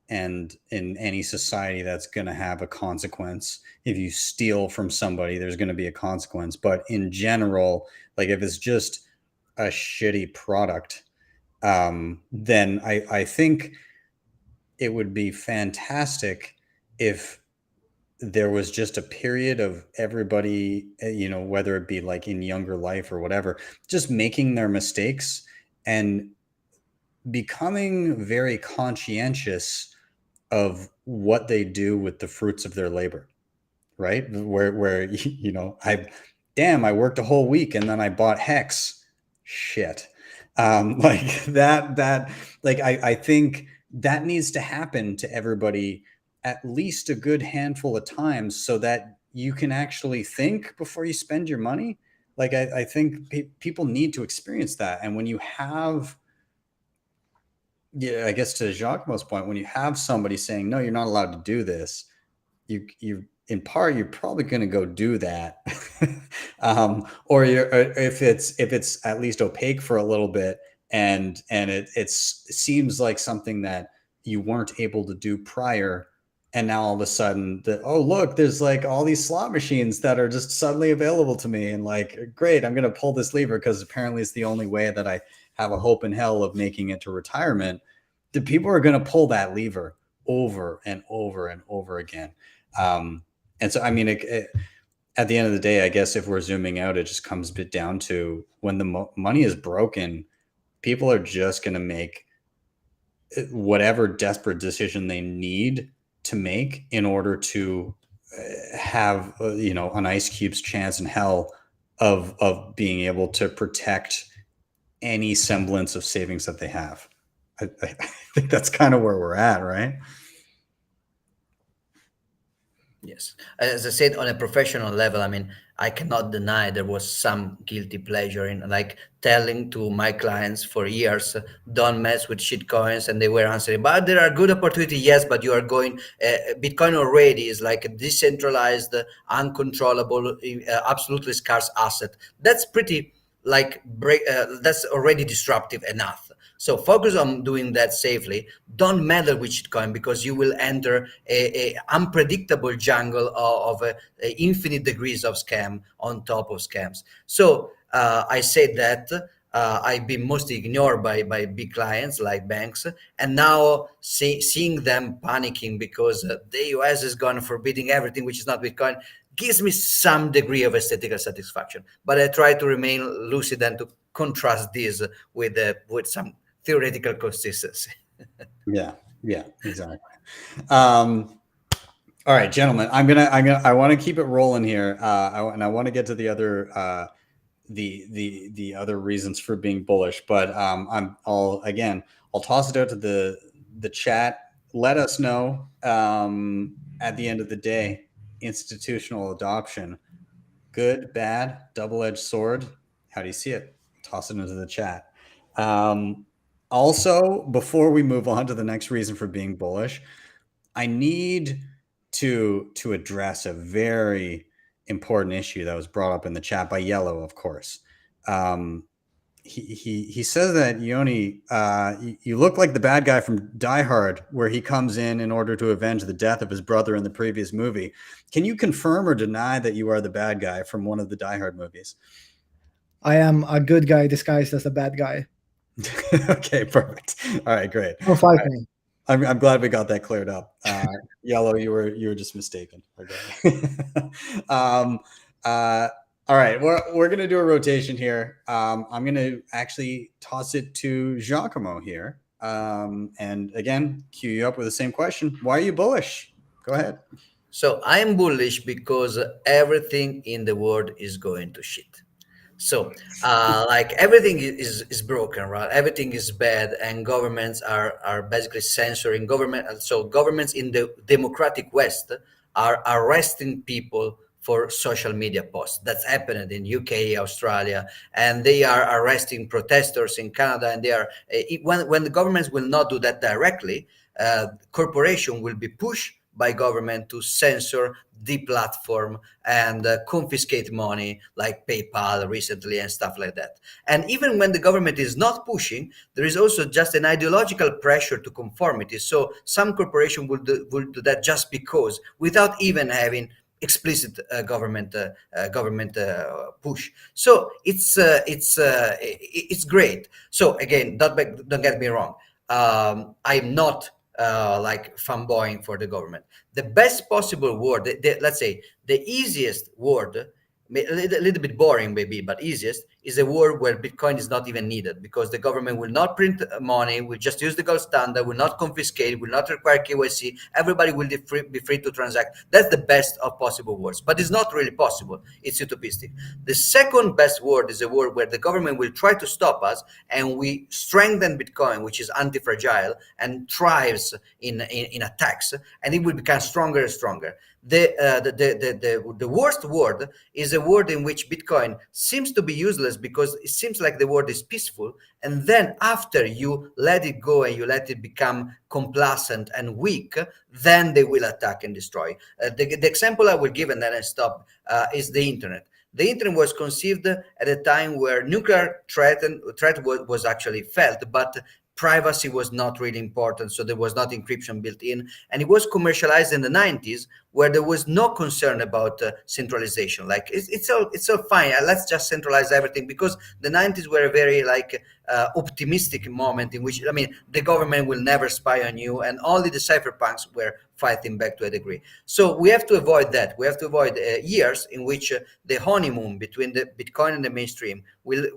And in any society, that's going to have a consequence. If you steal from somebody, there's going to be a consequence. But in general, like if it's just a shitty product, then I think it would be fantastic if there was just a period of everybody, whether it be like in younger life or whatever, just making their mistakes and becoming very conscientious of what they do with the fruits of their labor, right? Where I worked a whole week and then I bought Hex. Shit. Like that, I think that needs to happen to everybody at least a good handful of times so that you can actually think before you spend your money. Like, I think people need to experience that. And when you have, I guess to Giacomo's point, when you have somebody saying, no, you're not allowed to do this, you in part, you're probably going to go do that. Or if it's at least opaque for a little bit and it seems like something that you weren't able to do prior. And now all of a sudden look, there's like all these slot machines that are just suddenly available to me. And like, great, I'm going to pull this lever because apparently it's the only way that I have a hope in hell of making it to retirement. The people are going to pull that lever over and over and over again. And so, I mean, at the end of the day, I guess if we're zooming out, it just comes a bit down to when the money is broken, people are just going to make whatever desperate decision they need to make in order to have, an ice cube's chance in hell of being able to protect any semblance of savings that they have. I think that's kind of where we're at, right? Yes. As I said, on a professional level, I mean, I cannot deny there was some guilty pleasure in like telling to my clients for years, don't mess with shit coins. And they were answering, but there are good opportunity. Yes, but you are going, Bitcoin already is like a decentralized, uncontrollable, absolutely scarce asset. That's pretty like that's already disruptive enough. So focus on doing that safely. Don't meddle with shitcoin because you will enter a unpredictable jungle of infinite degrees of scam on top of scams. So I say that I've been mostly ignored by big clients like banks, and now seeing them panicking because the US is gone forbidding everything which is not Bitcoin gives me some degree of aesthetical satisfaction. But I try to remain lucid and to contrast this with some theoretical consistency. Yeah, exactly. All right, gentlemen, I want to keep it rolling here, and I want to get to the other the other reasons for being bullish, but I'll toss it out to the chat. Let us know at the end of the day, institutional adoption, good, bad, double-edged sword. How do you see it? Toss it into the chat. Also, before we move on to the next reason for being bullish, I need to address a very important issue that was brought up in the chat by Yellow, of course. He says that Ioni, you look like the bad guy from Die Hard, where he comes in order to avenge the death of his brother in the previous movie. Can you confirm or deny that you are the bad guy from one of the Die Hard movies? I am a good guy disguised as a bad guy. Okay, perfect. All right, great. Don't fight me. I'm glad we got that cleared up. Yellow, you were just mistaken. Okay. All right, we're gonna do a rotation here. I'm gonna actually toss it to Giacomo here. And again, cue you up with the same question. Why are you bullish? Go ahead. So I'm bullish because everything in the world is going to shit. So like everything is broken, right? Everything is bad, and governments are basically censoring government. So governments in the democratic West are arresting people for social media posts. That's happening in UK, Australia, and they are arresting protesters in Canada. And they are when the governments will not do that directly, corporation will be pushed by government to censor the platform and confiscate money like PayPal recently and stuff like that. And even when the government is not pushing, there is also just an ideological pressure to conformity. So some corporation will do that just because, without even having explicit government push. So it's great. So again, don't get me wrong. I'm not like fanboying for the government. The best possible word, let's say the easiest word, a little bit boring maybe, but easiest, is a word where Bitcoin is not even needed, because the government will not print money, will just use the gold standard, will not confiscate, will not require KYC. Everybody will be free to transact. That's the best of possible words, but it's not really possible. It's utopistic. The second best word is a word where the government will try to stop us, and we strengthen Bitcoin, which is anti-fragile and thrives in attacks, and it will become stronger and stronger. The worst word is a word in which Bitcoin seems to be useless because it seems like the word is peaceful, and then after you let it go and you let it become complacent and weak, then they will attack and destroy. The example I will give, and then I stop, is the internet. The internet was conceived at a time where nuclear threat was actually felt, but privacy was not really important, so there was not encryption built in, and it was commercialized in the 90s, where there was no concern about centralization. Like it's all fine. Let's just centralize everything, because the 90s were a very optimistic moment in which, I mean, the government will never spy on you, and only the cypherpunks were fighting back to a degree. So we have to avoid that. We have to avoid years in which the honeymoon between the Bitcoin and the mainstream will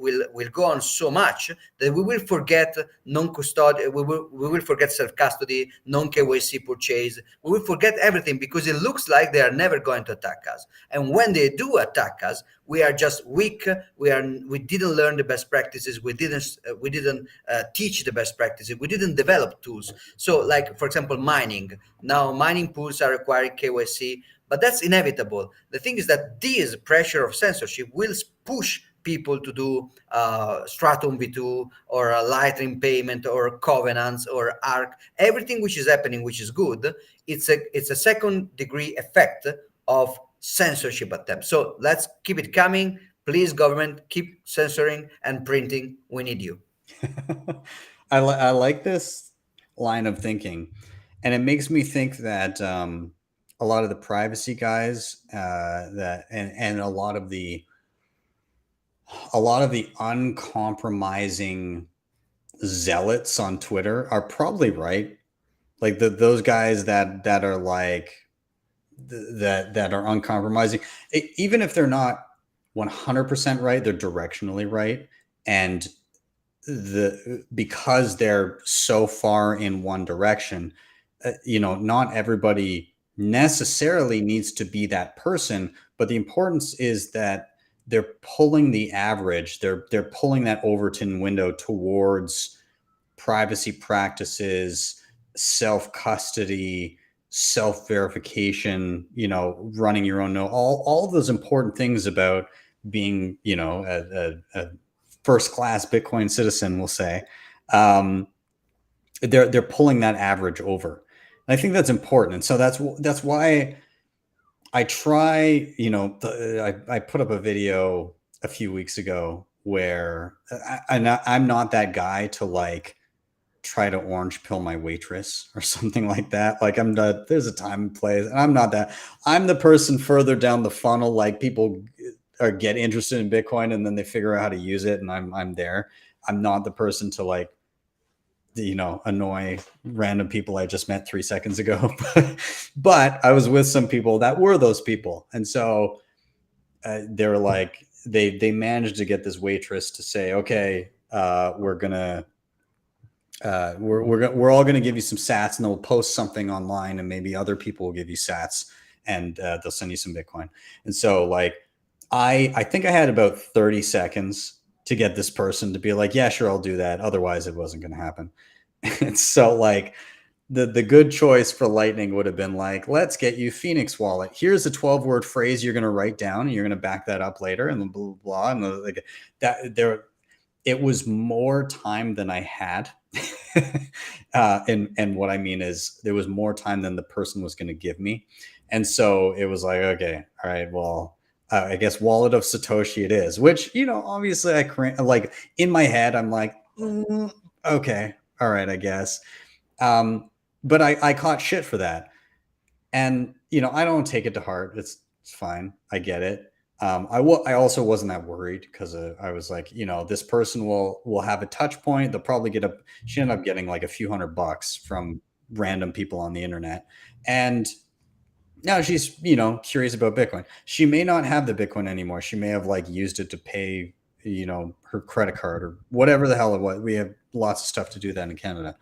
go on so much that we will forget non-custodial, we will forget self-custody, non-KYC purchase. We will forget everything, because it looks like they are never going to attack us. And when they do attack us, we are just weak. We didn't learn the best practices. We didn't teach the best practices. We didn't develop tools. So, like for example, mining. Now mining pools are requiring KYC, but that's inevitable. The thing is that this pressure of censorship will push people to do Stratum V2 or a Lightning payment or Covenants or ARC, everything which is happening, which is good. It's a second degree effect of censorship attempts. So let's keep it coming. Please, government, keep censoring and printing. We need you. I like this line of thinking, and it makes me think that a lot of the privacy guys and a lot of the uncompromising zealots on Twitter are probably right. Like those guys that are like that are uncompromising, even if they're not 100% right, they're directionally right, and because they're so far in one direction, not everybody necessarily needs to be that person, but the importance is that they're pulling the average, they're pulling that Overton window towards privacy practices, self-custody, self-verification, running your own node, all of those important things about being, a first-class Bitcoin citizen, we'll say. They're pulling that average over. And I think that's important. And so that's why I try, I put up a video a few weeks ago where I'm not that guy to like try to orange pill my waitress or something like that. Like there's a time and place, and I'm not that. I'm the person further down the funnel. Like people get interested in Bitcoin and then they figure out how to use it, and I'm there. I'm not the person to like, annoy random people I just met 3 seconds ago. But I was with some people that were those people, and so they're like they managed to get this waitress to say, okay, we're all gonna give you some sats, and then we'll post something online, and maybe other people will give you sats, and they'll send you some Bitcoin. And so like I think I had about 30 seconds to get this person to be like, yeah, sure, I'll do that. Otherwise it wasn't going to happen. And so like the good choice for Lightning would have been like, let's get you Phoenix wallet. Here's a 12-word phrase you're going to write down, and you're going to back that up later, and blah, blah, blah. And like that there, it was more time than I had. And what I mean is there was more time than the person was going to give me. And so it was like, okay, all right, well, I guess wallet of Satoshi it is, which, obviously like in my head, I'm like, okay, all right, I guess. But I caught shit for that. And, I don't take it to heart. It's fine. I get it. I also wasn't that worried because I was like, this person will have a touch point. They'll probably she ended up getting like a few $100 from random people on the internet. And now she's, curious about Bitcoin. She may not have the Bitcoin anymore. She may have like used it to pay, her credit card or whatever the hell it was. We have lots of stuff to do that in Canada.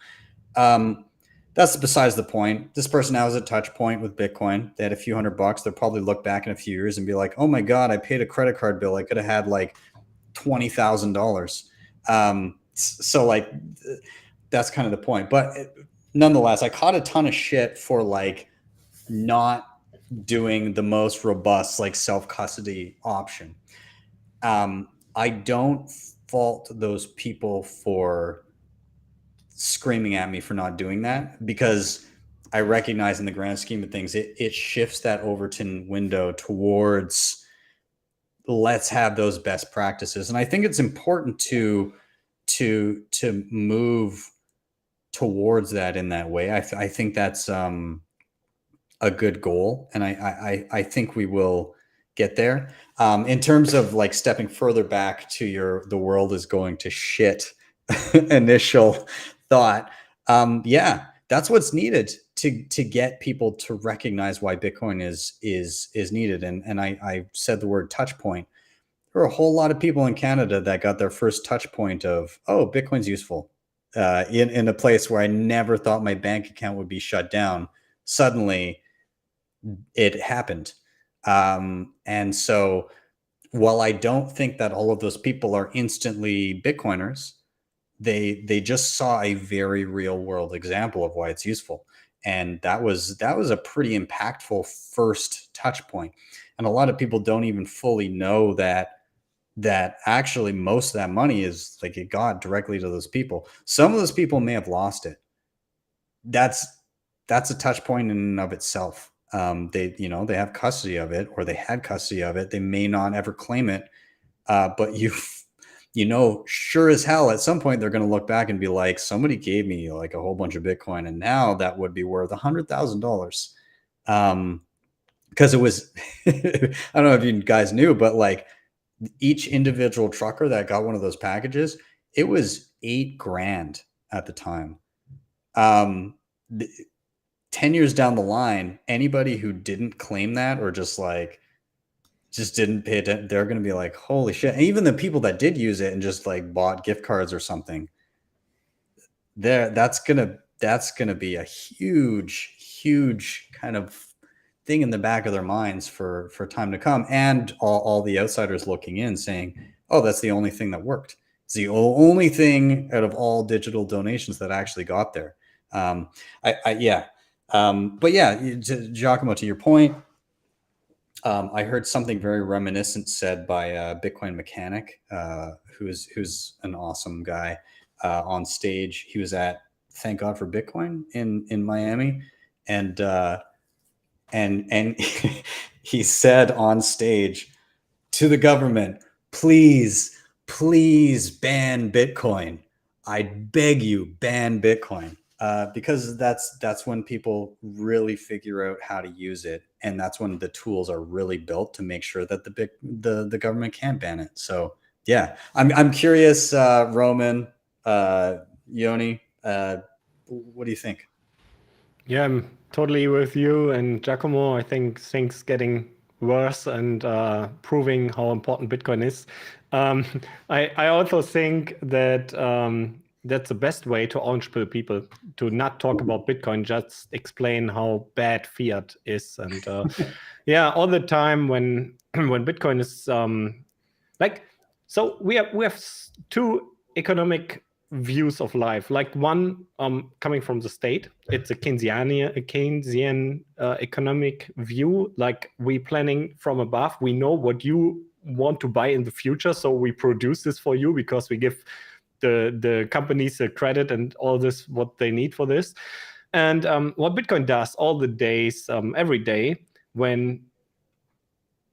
That's besides the point. This person now has a touch point with Bitcoin. They had a few $100. They'll probably look back in a few years and be like, oh my God, I paid a credit card bill. I could have had like $20,000. So like, that's kind of the point. But nonetheless, I caught a ton of shit for like not doing the most robust like self-custody option. I don't fault those people for screaming at me for not doing that, because I recognize in the grand scheme of things, it shifts that Overton window towards let's have those best practices. And I think it's important to move towards that in that way. I think that's a good goal, and I think we will get there. In terms of like stepping further back to the world is going to shit initial thought, yeah, that's what's needed to get people to recognize why Bitcoin is needed. And I said the word touch point. There are a whole lot of people in Canada that got their first touch point of, oh, Bitcoin's useful, in a place where I never thought my bank account would be shut down. Suddenly it happened. And so while I don't think that all of those people are instantly Bitcoiners, they just saw a very real world example of why it's useful. And that was a pretty impactful first touch point. And a lot of people don't even fully know that actually most of that money is like it got directly to those people. Some of those people may have lost it. That's a touch point in and of itself. They have custody of it, or they had custody of it. They may not ever claim it, but sure as hell, at some point they're going to look back and be like, somebody gave me like a whole bunch of Bitcoin, and now that would be worth $100,000. Because it was, I don't know if you guys knew, but like each individual trucker that got one of those packages, it was $8,000 at the time. 10 years down the line, anybody who didn't claim that or just didn't pay attention, they're going to be like, holy shit. And even the people that did use it and just like bought gift cards or something, that's going to be a huge kind of thing in the back of their minds for time to come. And all the outsiders looking in saying, oh, that's the only thing that worked. It's the only thing out of all digital donations that actually got there. But yeah, Giacomo, to your point, I heard something very reminiscent said by Bitcoin Mechanic, who's an awesome guy on stage. He was at Thank God for Bitcoin in Miami, and he said on stage to the government, please ban Bitcoin. I beg you, ban Bitcoin. Because that's when people really figure out how to use it, and that's when the tools are really built to make sure that the government can't ban it. So yeah, I'm curious, Roman, Ioni, what do you think? Yeah, I'm totally with you and Giacomo. I think things getting worse and proving how important Bitcoin is. I also think that that's the best way to orange pill people, to not talk about Bitcoin, just explain how bad fiat is. And yeah, all the time when Bitcoin is so we have two economic views of life. Like one coming from the state, it's a Keynesian economic view. Like we planning from above. We know what you want to buy in the future, so we produce this for you because we give the companies the credit and all this what they need for this. And what Bitcoin does all the days, every day, when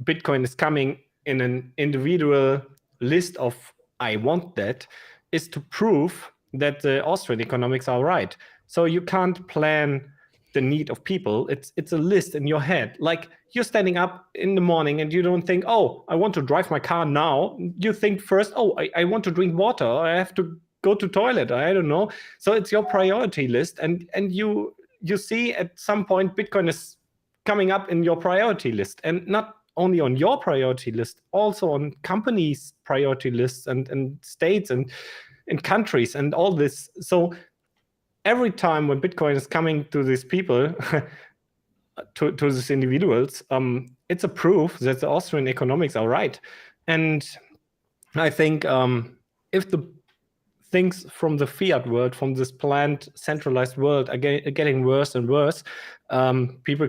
Bitcoin is coming in an individual list of I want that, is to prove that the Austrian economics are right. So you can't plan the need of people. It's a list in your head. Like you're standing up in the morning and you don't think, oh, I want to drive my car now. You think first, oh, I want to drink water. Or I have to go to toilet. I don't know. So it's your priority list. And you see at some point Bitcoin is coming up in your priority list, and not only on your priority list, also on companies' priority lists and states and countries and all this. So every time when Bitcoin is coming to these people, to these individuals, it's a proof that the Austrian economics are right. And I think if the things from the fiat world, from this planned centralized world, are getting worse and worse, people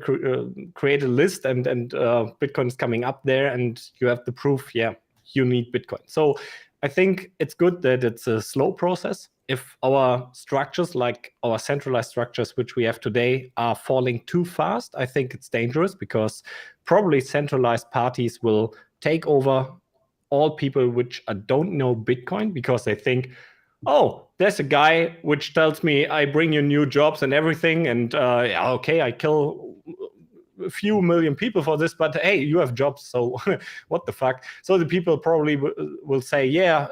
create a list and Bitcoin is coming up there, and you have the proof, yeah, you need Bitcoin. So I think it's good that it's a slow process. If our structures, like our centralized structures, which we have today, are falling too fast, I think it's dangerous, because probably centralized parties will take over all people which don't know Bitcoin, because they think, oh, there's a guy which tells me I bring you new jobs and everything, and okay, I kill a few million people for this, but hey, you have jobs, so what the fuck? So the people probably will say, yeah,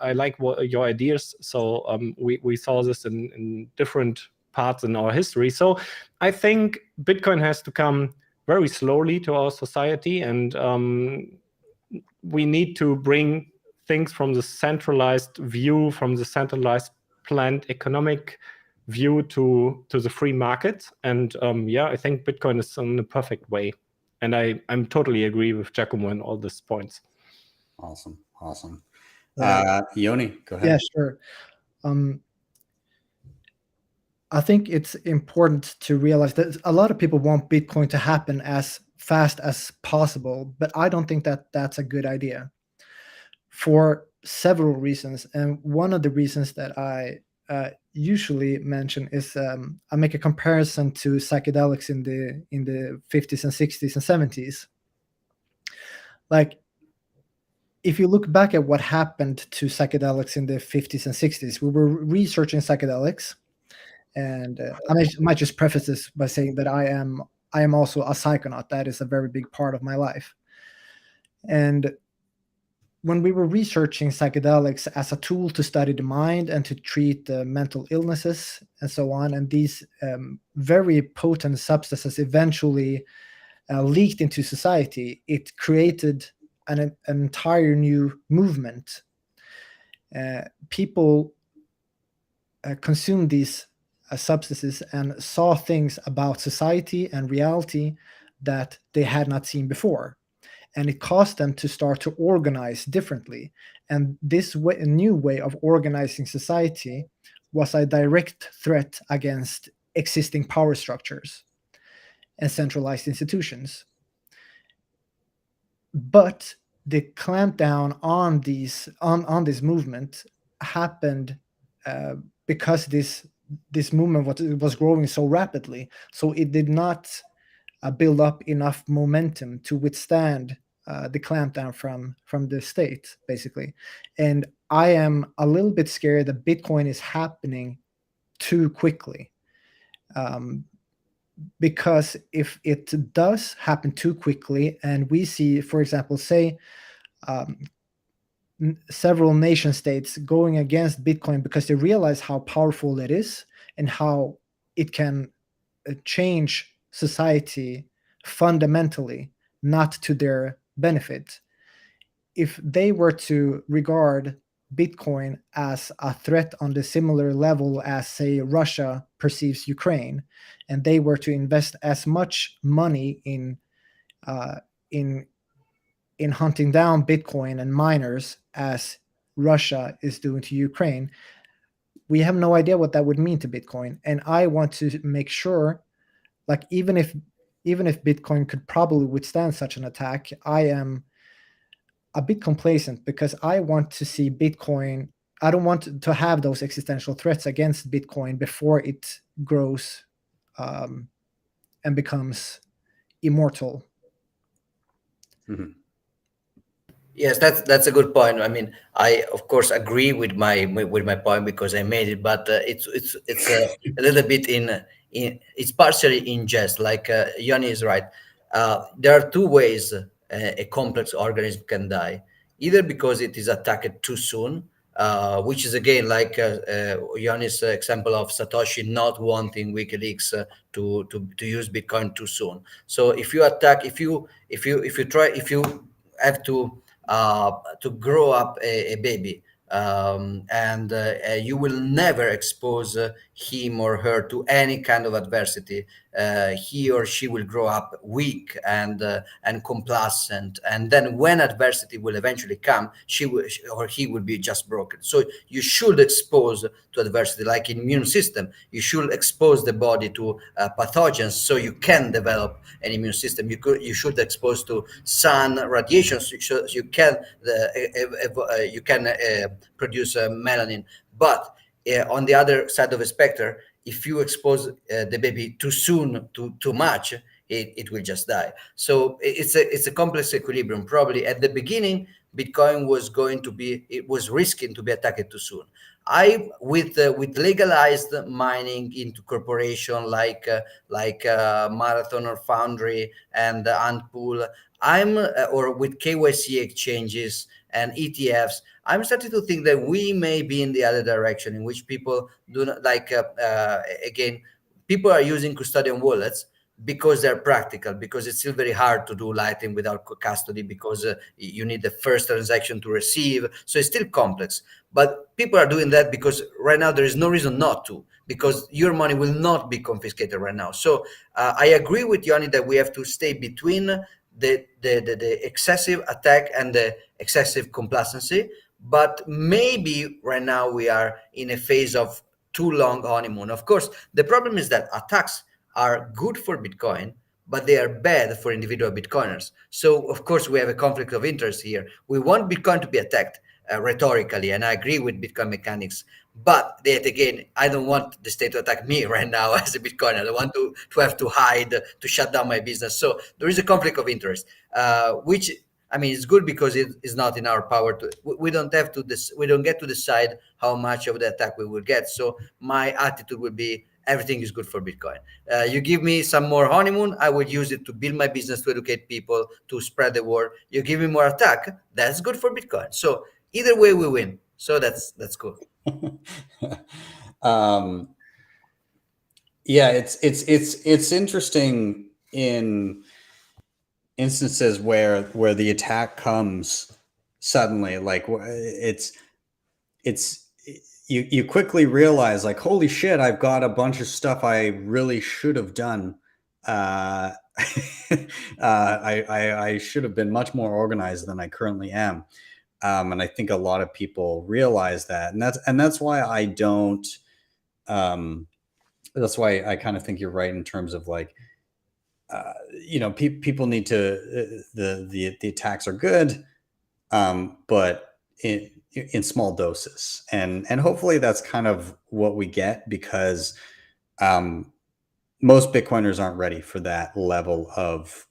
I like your ideas. So we saw this in different parts in our history. So I think Bitcoin has to come very slowly to our society, and we need to bring things from the centralized view, from the centralized planned economic view to the free market. And yeah, I think Bitcoin is in the perfect way. And I'm totally agree with Giacomo on all these points. Awesome. Ioni, go ahead. Yeah, sure. I think it's important to realize that a lot of people want Bitcoin to happen as fast as possible, but I don't think that that's a good idea for several reasons. And one of the reasons that I usually mention is I make a comparison to psychedelics in the 50s and 60s and 70s. Like, if you look back at what happened to psychedelics in the 50s and 60s, we were researching psychedelics. And might just preface this by saying that I am also a psychonaut. That is a very big part of my life. And when we were researching psychedelics as a tool to study the mind and to treat mental illnesses and so on, and these very potent substances eventually leaked into society, it created an entire new movement. People consumed these substances and saw things about society and reality that they had not seen before. And it caused them to start to organize differently. And this new way of organizing society was a direct threat against existing power structures and centralized institutions. But the clampdown on this movement happened because this movement was growing so rapidly, so it did not build up enough momentum to withstand the clampdown from the state, basically. And I am a little bit scared that Bitcoin is happening too quickly, because if it does happen too quickly, and we see, for example, say several nation states going against Bitcoin because they realize how powerful it is and how it can change society fundamentally, not to their benefit. If they were to regard Bitcoin as a threat on the similar level as, say, Russia perceives Ukraine, and they were to invest as much money in hunting down Bitcoin and miners as Russia is doing to Ukraine, we have no idea what that would mean to Bitcoin. And I want to make sure, like, even if Bitcoin could probably withstand such an attack, I am a bit complacent because I want to see Bitcoin. I don't want to have those existential threats against Bitcoin before it grows and becomes immortal. Mm-hmm. Yes, that's a good point. I mean, I of course agree with my point because I made it, but it's a little bit it's partially in jest. Like Ioni is right. There are two ways a complex organism can die: either because it is attacked too soon, which is again like Ioni's example of Satoshi not wanting WikiLeaks to use Bitcoin too soon. So if you attack, if you have to grow up a baby, and you will never expose him or her to any kind of adversity. He or she will grow up weak and complacent, and then when adversity will eventually come, or he will be just broken. So you should expose to adversity, like in immune system. You should expose the body to pathogens so you can develop an immune system. You should expose to sun radiation so you can produce melanin. But on the other side of the spectrum, if you expose the baby too soon, too much, it will just die. So it's a complex equilibrium. Probably at the beginning, Bitcoin was risking to be attacked too soon. With legalized mining into corporation like Marathon or Foundry and Antpool, or with KYC exchanges and ETFs, I'm starting to think that we may be in the other direction, in which people do not like. Again, people are using custodian wallets because they're practical, because it's still very hard to do Lightning without custody, because you need the first transaction to receive. So it's still complex. But people are doing that because right now there is no reason not to, because your money will not be confiscated right now. So I agree with Ioni that we have to stay between the excessive attack and the excessive complacency. But maybe right now we are in a phase of too long honeymoon. Of course, the problem is that attacks are good for Bitcoin, but they are bad for individual Bitcoiners. So, of course, we have a conflict of interest here. We want Bitcoin to be attacked rhetorically, and I agree with Bitcoin mechanics. But yet again, I don't want the state to attack me right now as a Bitcoiner. I don't want to have to hide, to shut down my business. So there is a conflict of interest, which, I mean, it's good because it is not in our power to. We don't have to. We don't get to decide how much of the attack we will get. So my attitude would be everything is good for Bitcoin. You give me some more honeymoon, I would use it to build my business, to educate people, to spread the word. You give me more attack, that's good for Bitcoin. So either way, we win. So that's cool. Yeah, it's interesting in instances where the attack comes suddenly. Like it's you quickly realize, like, holy shit, I've got a bunch of stuff I really should have done. I should have been much more organized than I currently am. And I think a lot of people realize that, and that's why I don't. That's why I kind of think you're right in terms of, like, people need to. The attacks are good, but in small doses, and hopefully that's kind of what we get, because most Bitcoiners aren't ready for that level of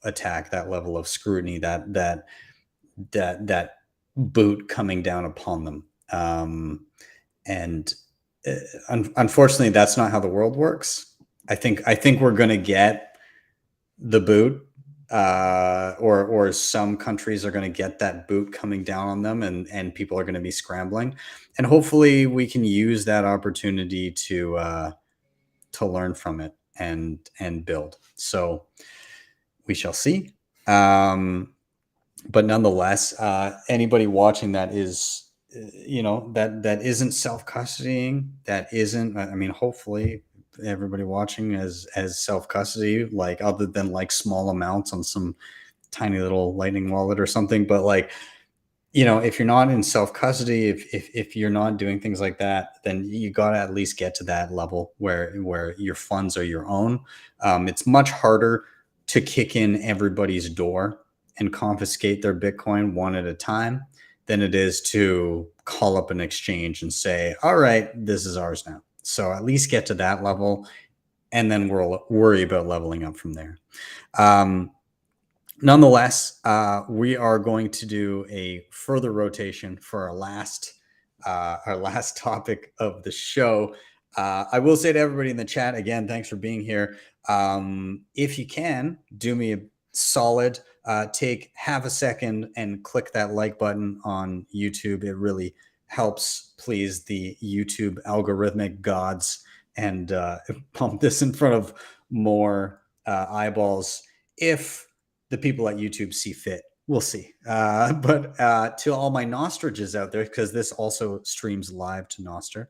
attack, that level of scrutiny, that boot coming down upon them. And unfortunately, that's not how the world works. I think we're going to get the boot, or some countries are going to get that boot coming down on them, and people are going to be scrambling. And hopefully we can use that opportunity to learn from it and build. So we shall see. But nonetheless, anybody watching that is, that isn't self-custodying, that isn't, I mean, hopefully everybody watching has self-custody, like, other than like small amounts on some tiny little Lightning wallet or something. But, like, if you're not in self-custody, if you're not doing things like that, then you got to at least get to that level where your funds are your own. It's much harder to kick in everybody's door and confiscate their Bitcoin one at a time than it is to call up an exchange and say, all right, this is ours now. So at least get to that level, and then we'll worry about leveling up from there. Nonetheless, we are going to do a further rotation for our last topic of the show. I will say to everybody in the chat, again, thanks for being here. If you can, do me a solid, take half a second and click that like button on YouTube. It really helps please the YouTube algorithmic gods, and pump this in front of more eyeballs if the people at YouTube see fit. We'll see. But to all my Nostrages out there, because this also streams live to Nostr,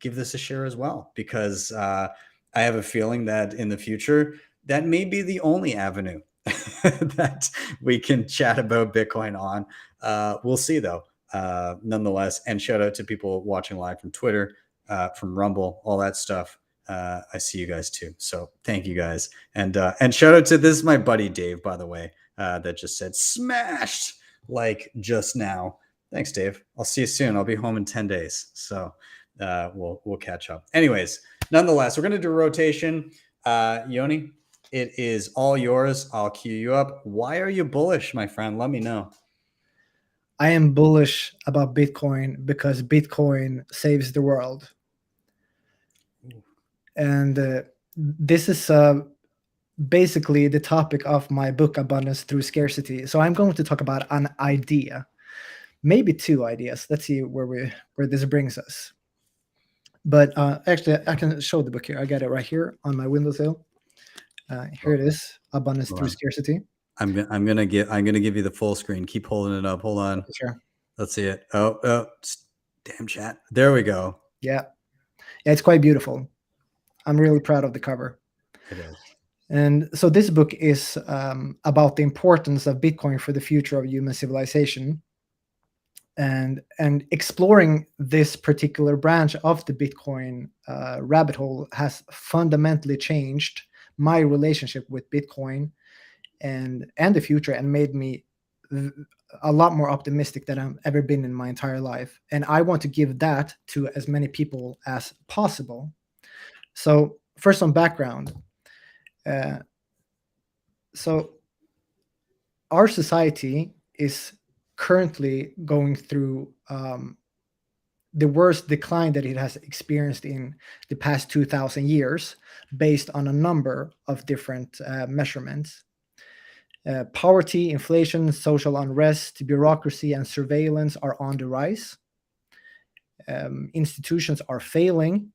give this a share as well, because I have a feeling that in the future, that may be the only avenue that we can chat about Bitcoin on. We'll see, though. Nonetheless, and shout out to people watching live from Twitter, from Rumble, all that stuff. I see you guys too. So thank you guys. And shout out to, this is my buddy Dave, by the way, that just said smashed like just now. Thanks, Dave. I'll see you soon. I'll be home in 10 days. So we'll catch up. Anyways, nonetheless, we're going to do a rotation. Ioni, it is all yours. I'll cue you up. Why are you bullish, my friend? Let me know. I am bullish about Bitcoin because Bitcoin saves the world. And this is basically the topic of my book, Abundance Through Scarcity. So I'm going to talk about an idea, maybe two ideas. Let's see where this brings us. But actually, I can show the book here. I got it right here on my windowsill. Here it is, Abundance Through Scarcity. I'm gonna give you the full screen. Keep holding it up. Hold on. Sure. Let's see it. Oh, damn chat. There we go. Yeah, it's quite beautiful. I'm really proud of the cover. It is. And so this book is about the importance of Bitcoin for the future of human civilization. and exploring this particular branch of the Bitcoin rabbit hole has fundamentally changed my relationship with Bitcoin and the future, and made me a lot more optimistic than I've ever been in my entire life. And I want to give that to as many people as possible. So first, some background. So our society is currently going through the worst decline that it has experienced in the past 2,000 years, based on a number of different measurements. Poverty, inflation, social unrest, bureaucracy, and surveillance are on the rise. Institutions are failing.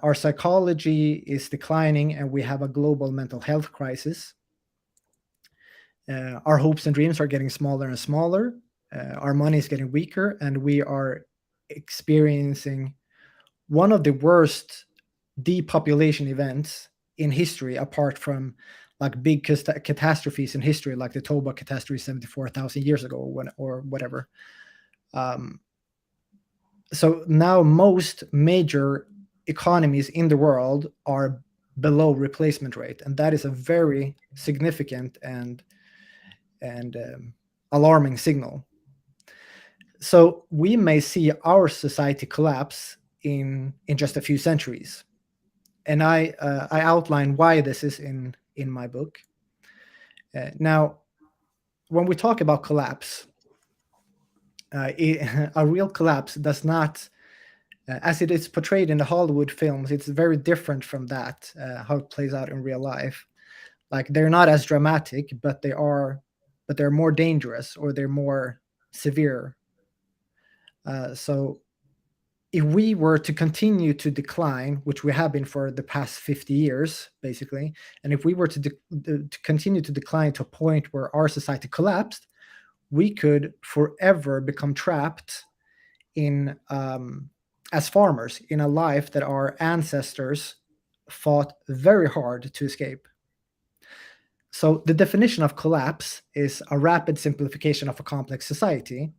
Our psychology is declining, and we have a global mental health crisis. Our hopes and dreams are getting smaller and smaller. Our money is getting weaker, and we are experiencing one of the worst depopulation events in history, apart from like big catastrophes in history, like the Toba catastrophe 74,000 years ago, or whatever. So now most major economies in the world are below replacement rate, and that is a very significant and alarming signal. So we may see our society collapse in just a few centuries, and I outline why this is in my book. Now, when we talk about collapse, a real collapse does not, as it is portrayed in the Hollywood films, it's very different from that, how it plays out in real life. Like, they're not as dramatic, but they're more dangerous, or they're more severe. So if we were to continue to decline, which we have been for the past 50 years, basically, and if we were to continue to decline to a point where our society collapsed, we could forever become trapped in, as farmers, in a life that our ancestors fought very hard to escape. So the definition of collapse is a rapid simplification of a complex society,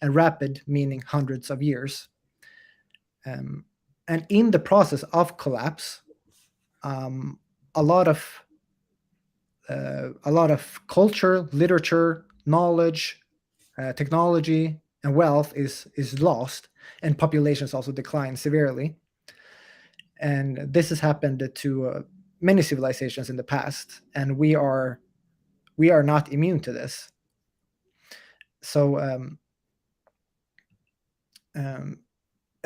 and rapid meaning hundreds of years. And in the process of collapse, a lot of culture, literature, knowledge, technology, and wealth is lost, and populations also decline severely. And this has happened to many civilizations in the past, and we are not immune to this. So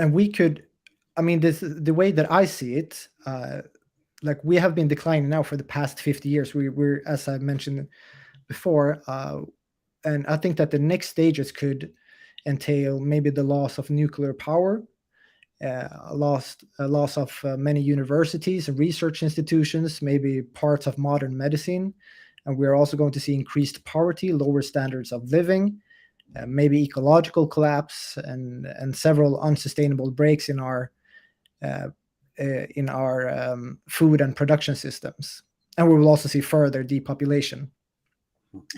and we could, I mean, this, the way that I see it, like, we have been declining now for the past 50 years. We're, as I mentioned before, and I think that the next stages could entail maybe the loss of nuclear power, loss of many universities and research institutions, maybe parts of modern medicine. And we're also going to see increased poverty, lower standards of living, maybe ecological collapse, and several unsustainable breaks in our food and production systems. And we will also see further depopulation.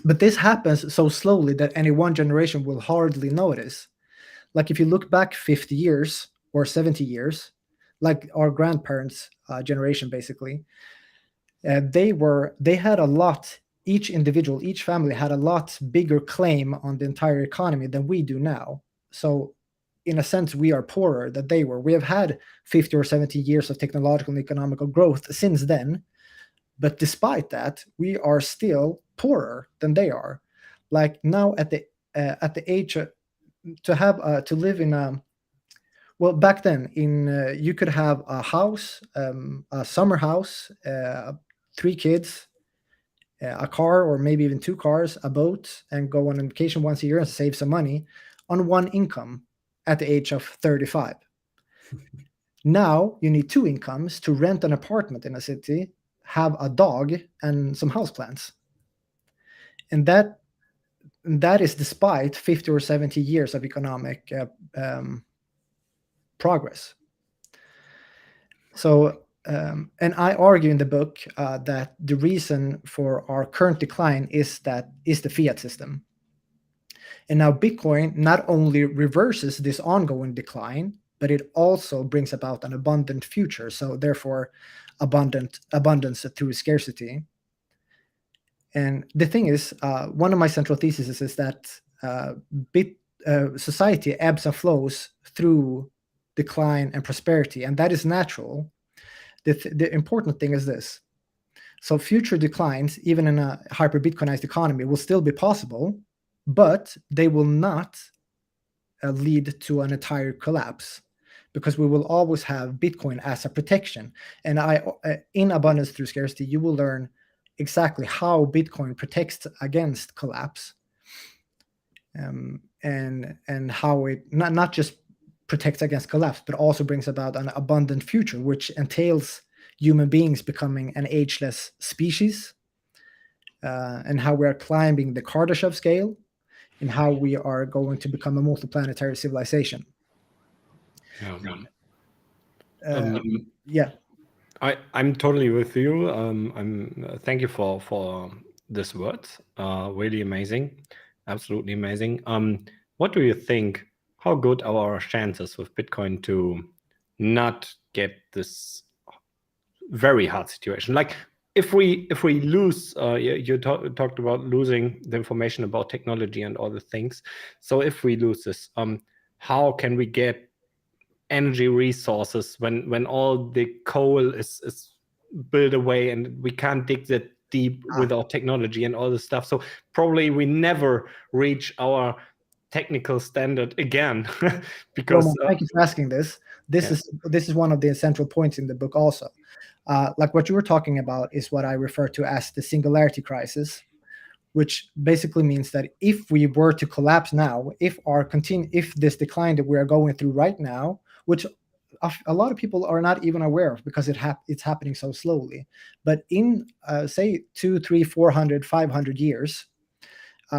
But this happens so slowly that any one generation will hardly notice. Like, if you look back 50 years or 70 years, like our grandparents' generation, basically, they had a lot, each individual, each family had a lot bigger claim on the entire economy than we do now. So in a sense, we are poorer than they were. We have had 50 or 70 years of technological and economical growth since then, but despite that, we are still poorer than they are. Like, now at the age to live in a, well, back then, you could have a house, a summer house, 3 kids, a car, or maybe even 2 cars, a boat, and go on a vacation once a year and save some money on one income at the age of 35. Now you need 2 incomes to rent an apartment in a city, have a dog, and some houseplants. And that is despite 50 or 70 years of economic progress. So, and I argue in the book that the reason for our current decline is the fiat system. And now Bitcoin not only reverses this ongoing decline, but it also brings about an abundant future. So therefore, abundance through scarcity. And the thing is, one of my central theses is that society ebbs and flows through decline and prosperity, and that is natural. The important thing is this. So future declines, even in a hyper-Bitcoinized economy, will still be possible, but they will not lead to an entire collapse, because we will always have Bitcoin as a protection. And in Abundance Through Scarcity, you will learn exactly how Bitcoin protects against collapse, and how it not just protects against collapse, but also brings about an abundant future, which entails human beings becoming an ageless species, and how we're climbing the Kardashev scale, and how we are going to become a multiplanetary civilization. Yeah. I'm totally with you. Thank you for this words. Really amazing, absolutely amazing. What do you think? How good are our chances with Bitcoin to not get this very hard situation? Like if we lose, you talked about losing the information about technology and all the things. So if we lose this, how can we get energy resources when all the coal is built away and we can't dig that deep without technology and all this stuff? So probably we never reach our technical standard again. Because Roman, thank you for asking this. This is one of the central points in the book also. Like what you were talking about is what I refer to as the singularity crisis, which basically means that if we were to collapse now, if this decline that we are going through right now, which a lot of people are not even aware of because it's happening so slowly, but in say 200, 300, 400, 500 years,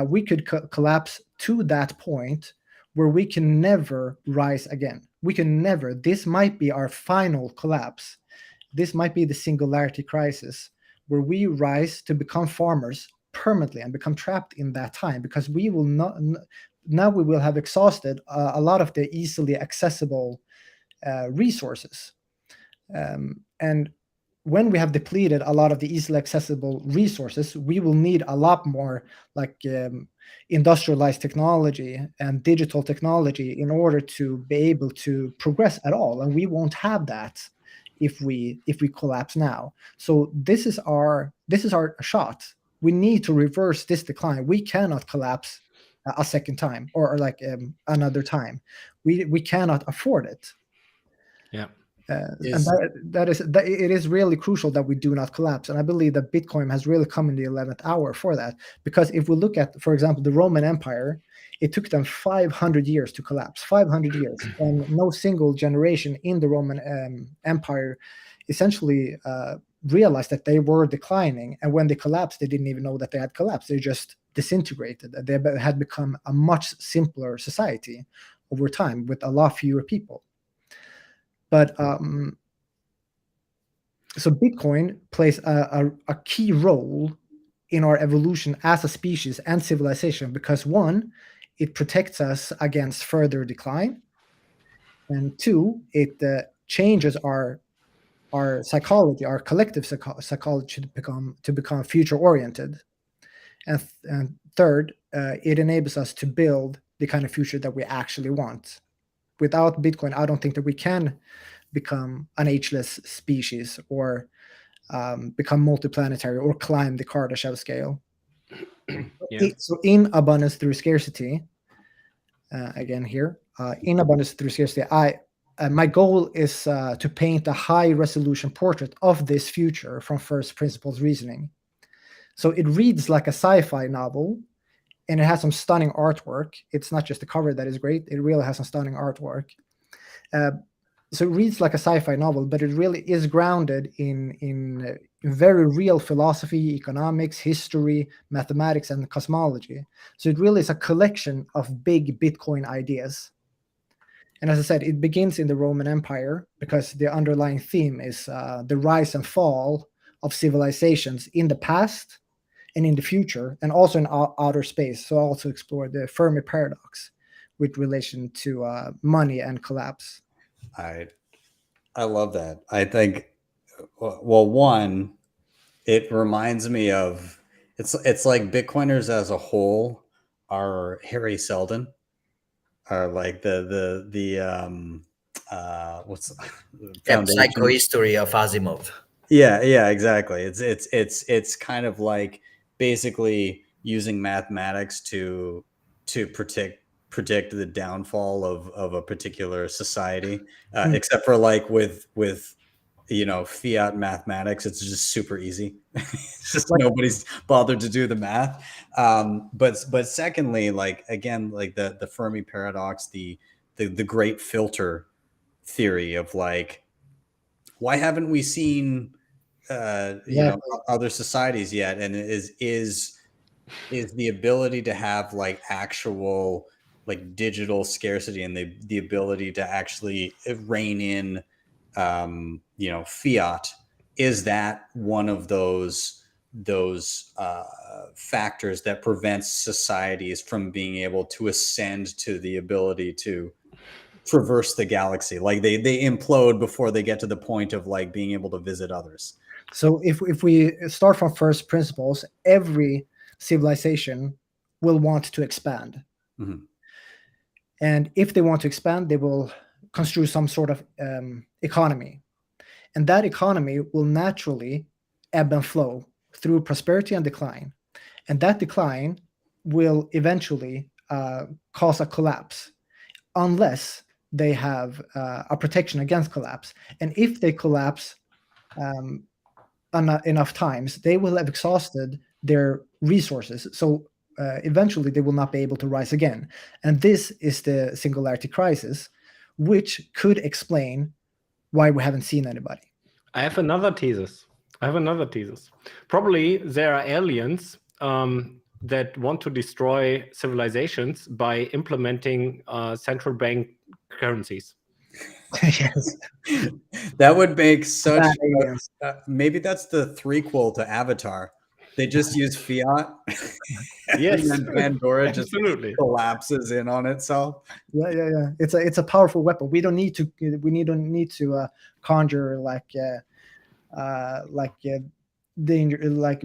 we could collapse to that point where we can never rise again. We can never. This might be our final collapse. This might be the singularity crisis, where we rise to become farmers permanently and become trapped in that time, because we will not. Now we will have exhausted a lot of the easily accessible resources, and when we have depleted a lot of the easily accessible resources, we will need a lot more like industrialized technology and digital technology in order to be able to progress at all, and we won't have that if we collapse now. So this is our shot. We need to reverse this decline. We cannot collapse a second time or like another time. We cannot afford it. Yeah. And it is really crucial that we do not collapse. And I believe that Bitcoin has really come in the 11th hour for that. Because if we look at, for example, the Roman Empire, it took them 500 years to collapse, 500 years. And no single generation in the Roman Empire essentially realized that they were declining. And when they collapsed, they didn't even know that they had collapsed. They just disintegrated. They had become a much simpler society over time with a lot fewer people. But so Bitcoin plays a key role in our evolution as a species and civilization, because one, it protects us against further decline, and two, it changes our psychology, our collective psychology to become future oriented, and third, it enables us to build the kind of future that we actually want. Without Bitcoin, I don't think that we can become an ageless species or become multiplanetary or climb the Kardashev scale. Yeah. So in Abundance Through Scarcity, again here, in Abundance Through Scarcity, my goal is to paint a high-resolution portrait of this future from first principles reasoning. So it reads like a sci-fi novel, and it has some stunning artwork. It's not just the cover that is great. It really has some stunning artwork. So it reads like a sci-fi novel, but it really is grounded in very real philosophy, economics, history, mathematics, and cosmology. So it really is a collection of big Bitcoin ideas. And as I said, it begins in the Roman Empire because the underlying theme is the rise and fall of civilizations in the past and in the future, and also in outer space. So I also explore the Fermi paradox with relation to money and collapse. I love that. I think, well, one, it reminds me of it's like Bitcoiners as a whole are Harry Seldon, are like the what's psychohistory of Asimov. Yeah, exactly. It's kind of like basically using mathematics to predict the downfall of a particular society, except for like with fiat mathematics, it's just super easy. It's just nobody's bothered to do the math. But secondly, like again, like the Fermi paradox, the great filter theory of like, why haven't we seen other societies yet? And is the ability to have like actual like digital scarcity and the ability to actually rein in fiat, is that one of those factors that prevents societies from being able to ascend to the ability to traverse the galaxy? Like they implode before they get to the point of like being able to visit others. So if we start from first principles, every civilization will want to expand. Mm-hmm. And if they want to expand, they will construe some sort of economy. And that economy will naturally ebb and flow through prosperity and decline. And that decline will eventually cause a collapse, unless they have a protection against collapse. And if they collapse enough times, they will have exhausted their resources. So eventually they will not be able to rise again. And this is the singularity crisis, which could explain why we haven't seen anybody. I have another thesis. Probably there are aliens that want to destroy civilizations by implementing central bank currencies. Yes. That would make such maybe that's the threequel to Avatar. They just use fiat. Yes. And then Pandora Absolutely. just collapses in on itself. Yeah. It's a powerful weapon. We don't need to conjure like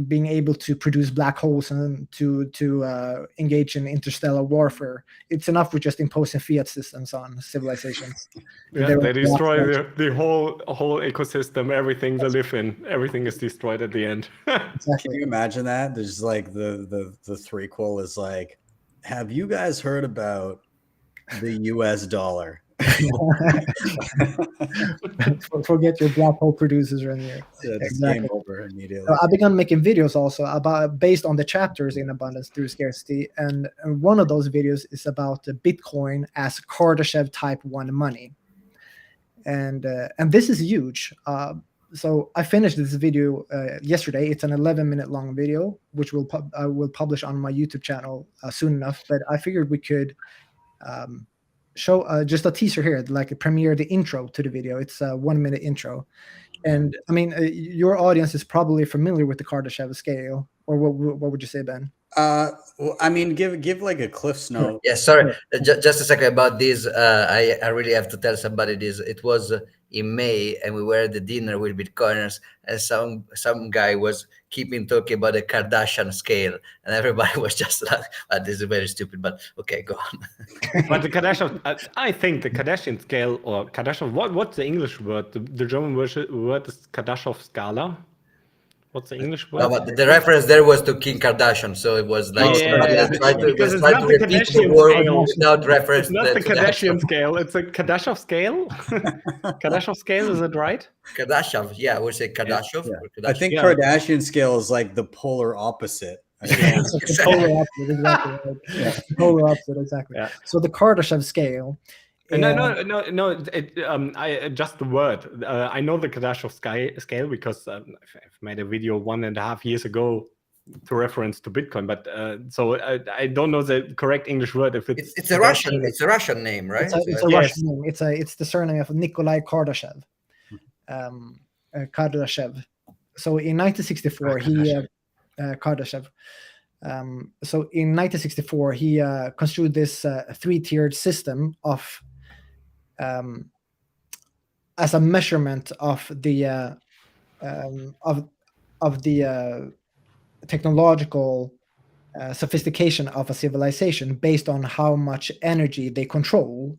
being able to produce black holes and to engage in interstellar warfare. It's enough with just imposing fiat systems on civilizations. Yeah, they destroy the whole ecosystem, everything they live in, everything is destroyed at the end. Exactly. Can you imagine that? There's like the threequel is like, have you guys heard about the US dollar? Forget your black hole producers are in here. Exactly. Game over immediately. I began making videos also based on the chapters in Abundance Through Scarcity, and one of those videos is about Bitcoin as Kardashev Type 1 money, and this is huge. So I finished this video yesterday. It's an 11-minute long video, which I will publish on my YouTube channel soon enough. But I figured we could show just a teaser here, like a premiere, the intro to the video. It's a 1-minute intro. And I mean, your audience is probably familiar with the Kardashev scale, or what would you say, Ben? Well, I mean, give like a Cliff's note. Yeah, sorry, just a second about this. I really have to tell somebody this. It was in May, and we were at the dinner with Bitcoiners, and some guy was keeping talking about the Kardashian scale, and everybody was just like, "This is very stupid." But okay, go on. But the Kardashian, I think the Kardashian scale, or Kardashian, what's the English word? The German word is Kardashev Skala. What's the English word? No, but the reference there was to Kim Kardashian, so it was like try to repeat the word without reference. It's not the Kardashian scale. It's a Kardashev scale. Kardashev scale, is it right? Kardashev, yeah, I would say Kardashev. I think Kardashian scale is like the polar opposite. Polar opposite, exactly. Yeah. Polar opposite, exactly. Yeah. So the Kardashev scale. No. I just the word. I know the Kardashev scale because I've made a video 1.5 years ago to reference to Bitcoin, but so I don't know the correct English word. If it's a Russian name, right? It's a Russian name. It's the surname of Nikolai Kardashev. Kardashev. So in 1964, Kardashev. So in 1964, he construed this three-tiered system of as a measurement of the technological sophistication of a civilization based on how much energy they control.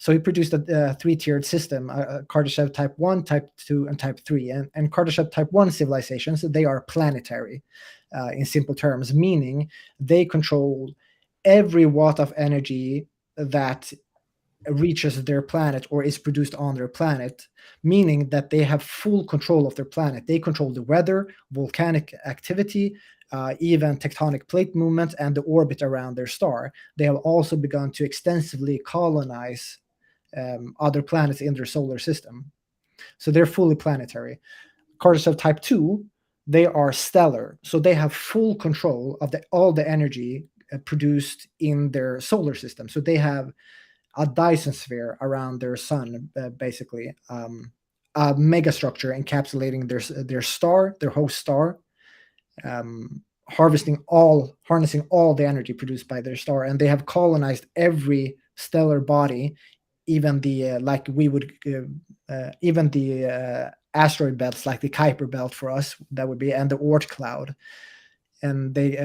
So he produced a three-tiered system, Kardashev Type 1, Type 2, and Type 3. And Kardashev Type 1 civilizations, they are planetary in simple terms, meaning they control every watt of energy that reaches their planet or is produced on their planet, meaning that they have full control of their planet. They control the weather, volcanic activity, even tectonic plate movement, and the orbit around their star. They have also begun to extensively colonize other planets in their solar system. So they're fully planetary. Kardashev Type 2, they are stellar. So they have full control of all the energy produced in their solar system. So they have a Dyson sphere around their sun, basically, a megastructure encapsulating their star, their host star, harnessing all the energy produced by their star, and they have colonized every stellar body, even the asteroid belts, like the Kuiper belt for us, that would be, and the Oort cloud, and they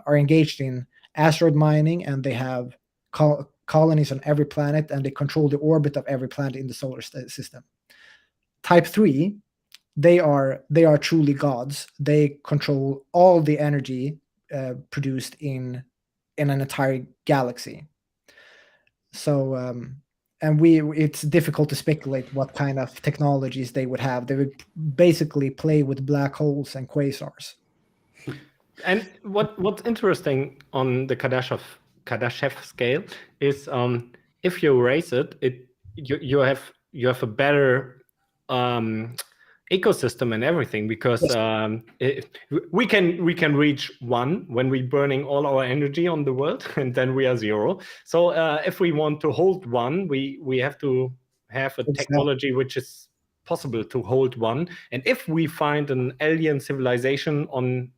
are engaged in asteroid mining, and they have colonies on every planet, and they control the orbit of every planet in the solar system. Type 3, they are truly gods. They control all the energy produced in an entire galaxy. So it's difficult to speculate what kind of technologies they would have. They would basically play with black holes and quasars. And what's interesting on the Kardashev scale is if you raise it, you have a better ecosystem and everything, because we can reach 1 when we're burning all our energy on the world, and then we are 0. So if we want to hold 1, we have to have a technology which is possible to hold 1. And if we find an alien civilization on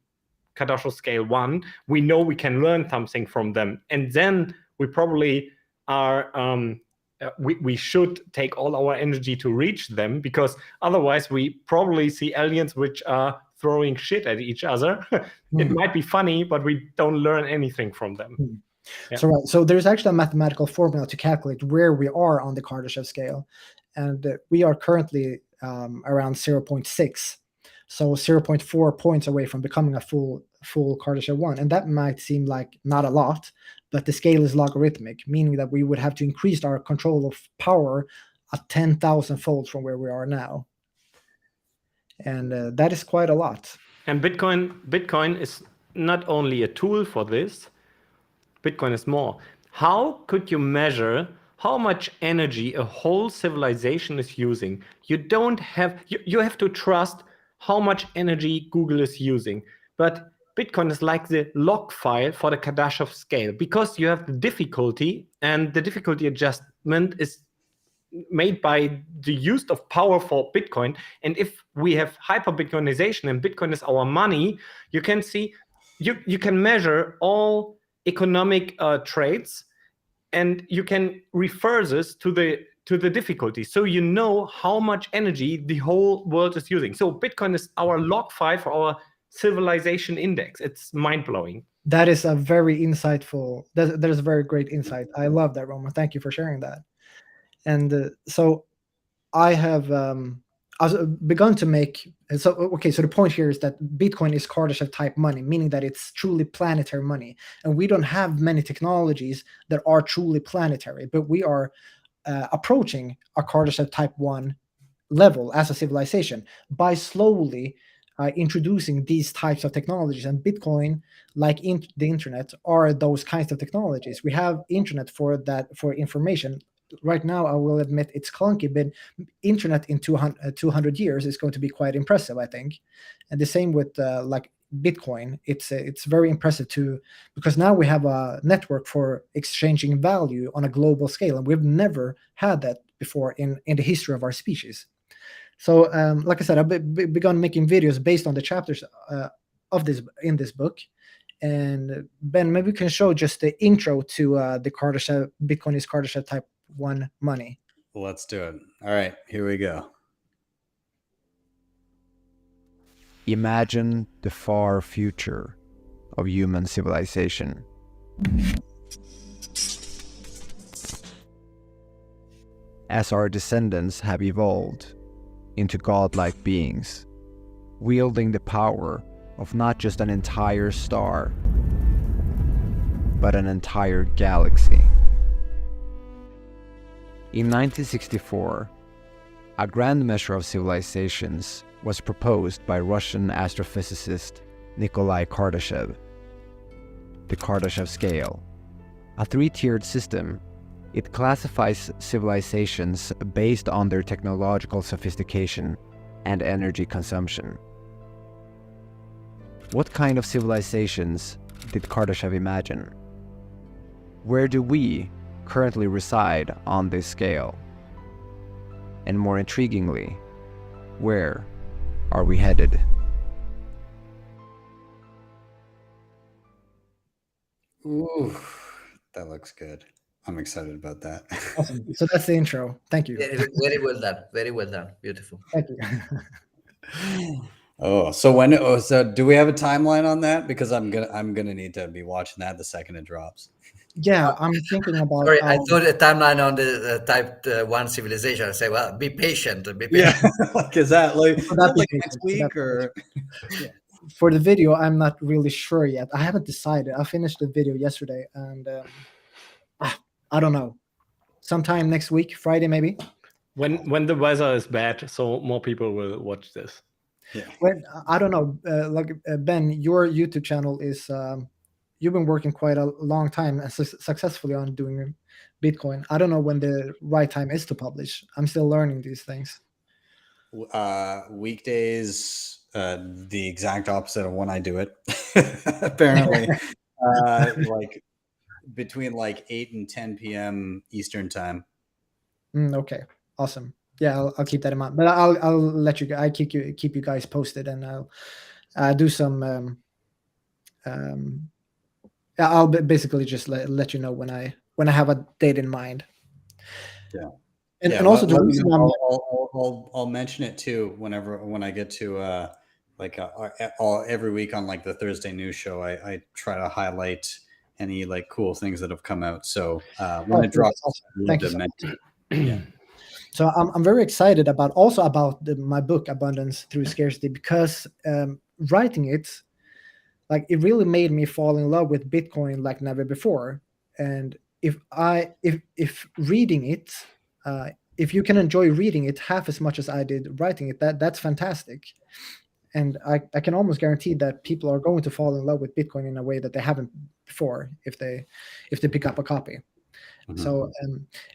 Kardashev scale 1, we know we can learn something from them, and then we probably are we should take all our energy to reach them, because otherwise we probably see aliens which are throwing shit at each other. It might be funny, but we don't learn anything from them. Yeah. So there's actually a mathematical formula to calculate where we are on the Kardashev scale, and we are currently around 0.6. So 0.4 points away from becoming a full Kardashev 1. And that might seem like not a lot, but the scale is logarithmic, meaning that we would have to increase our control of power 10,000 fold from where we are now. And that is quite a lot. And Bitcoin is not only a tool for this, Bitcoin is more. How could you measure how much energy a whole civilization is using? You have to trust how much energy Google is using. But Bitcoin is like the log file for the Kardashev scale, because you have the difficulty, and the difficulty adjustment is made by the use of power for Bitcoin. And if we have hyper Bitcoinization and Bitcoin is our money, you can see, you can measure all economic traits, and you can refer this to the difficulty. So you know how much energy the whole world is using. So Bitcoin is our log file for our civilization index. It's mind-blowing. That is a very insightful, that is a very great insight. I love that, Roman. Thank you for sharing that. And so I have begun to make, so the point here is that Bitcoin is Kardashev type money, meaning that it's truly planetary money. And we don't have many technologies that are truly planetary, but we are approaching a Kardashev type 1 level as a civilization by slowly introducing these types of technologies. And Bitcoin, like the internet, are those kinds of technologies. We have internet for information. Right now, I will admit it's clunky, but internet in 200 years is going to be quite impressive, I think. And the same with like Bitcoin. It's very impressive too, because now we have a network for exchanging value on a global scale, and we've never had that before in the history of our species. So, like I said, I've begun making videos based on the chapters of this book. And Ben, maybe we can show just the intro to the Kardashev Bitcoin is Kardashev Type 1 money. Let's do it. All right, here we go. Imagine the far future of human civilization. As our descendants have evolved into godlike beings, wielding the power of not just an entire star, but an entire galaxy. In 1964, a grand measure of civilizations was proposed by Russian astrophysicist Nikolai Kardashev. The Kardashev scale, a three-tiered system. It classifies civilizations based on their technological sophistication and energy consumption. What kind of civilizations did Kardashev imagine? Where do we currently reside on this scale? And more intriguingly, where are we headed? Ooh, that looks good. I'm excited about that. Awesome. So that's the intro. Thank you. Very well done. Very well done. Beautiful. Thank you. Oh, so do we have a timeline on that? Because I'm gonna need to be watching that the second it drops. Yeah, I'm thinking about. Sorry, I thought a timeline on the Type 1 civilization. I say, well, be patient. Be patient. Yeah, like is that like be next patient. week or? For the video, I'm not really sure yet. I haven't decided. I finished the video yesterday, and I don't know. Sometime next week, Friday maybe. When the weather is bad, so more people will watch this. Yeah. When I don't know, Ben, your YouTube channel is you've been working quite a long time and successfully on doing Bitcoin. I don't know when the right time is to publish. I'm still learning these things. Weekdays, the exact opposite of when I do it. Apparently, like between like 8 and 10 p.m. Eastern time. Okay, awesome. Yeah, I'll keep that in mind. But I'll let you. I keep you guys posted, and I'll do some. I'll basically just let you know when I have a date in mind. Yeah. And also the reason I'll mention it too when I get to every week on like the Thursday news show. I try to highlight any like cool things that have come out. So when it drops, thank you so much. Yeah. So I'm very excited about my book Abundance Through Scarcity, because writing it, like, it really made me fall in love with Bitcoin like never before. And if reading it, if you can enjoy reading it half as much as I did writing it, that's fantastic. And I can almost guarantee that people are going to fall in love with Bitcoin in a way that they haven't before if they pick up a copy. Mm-hmm. So,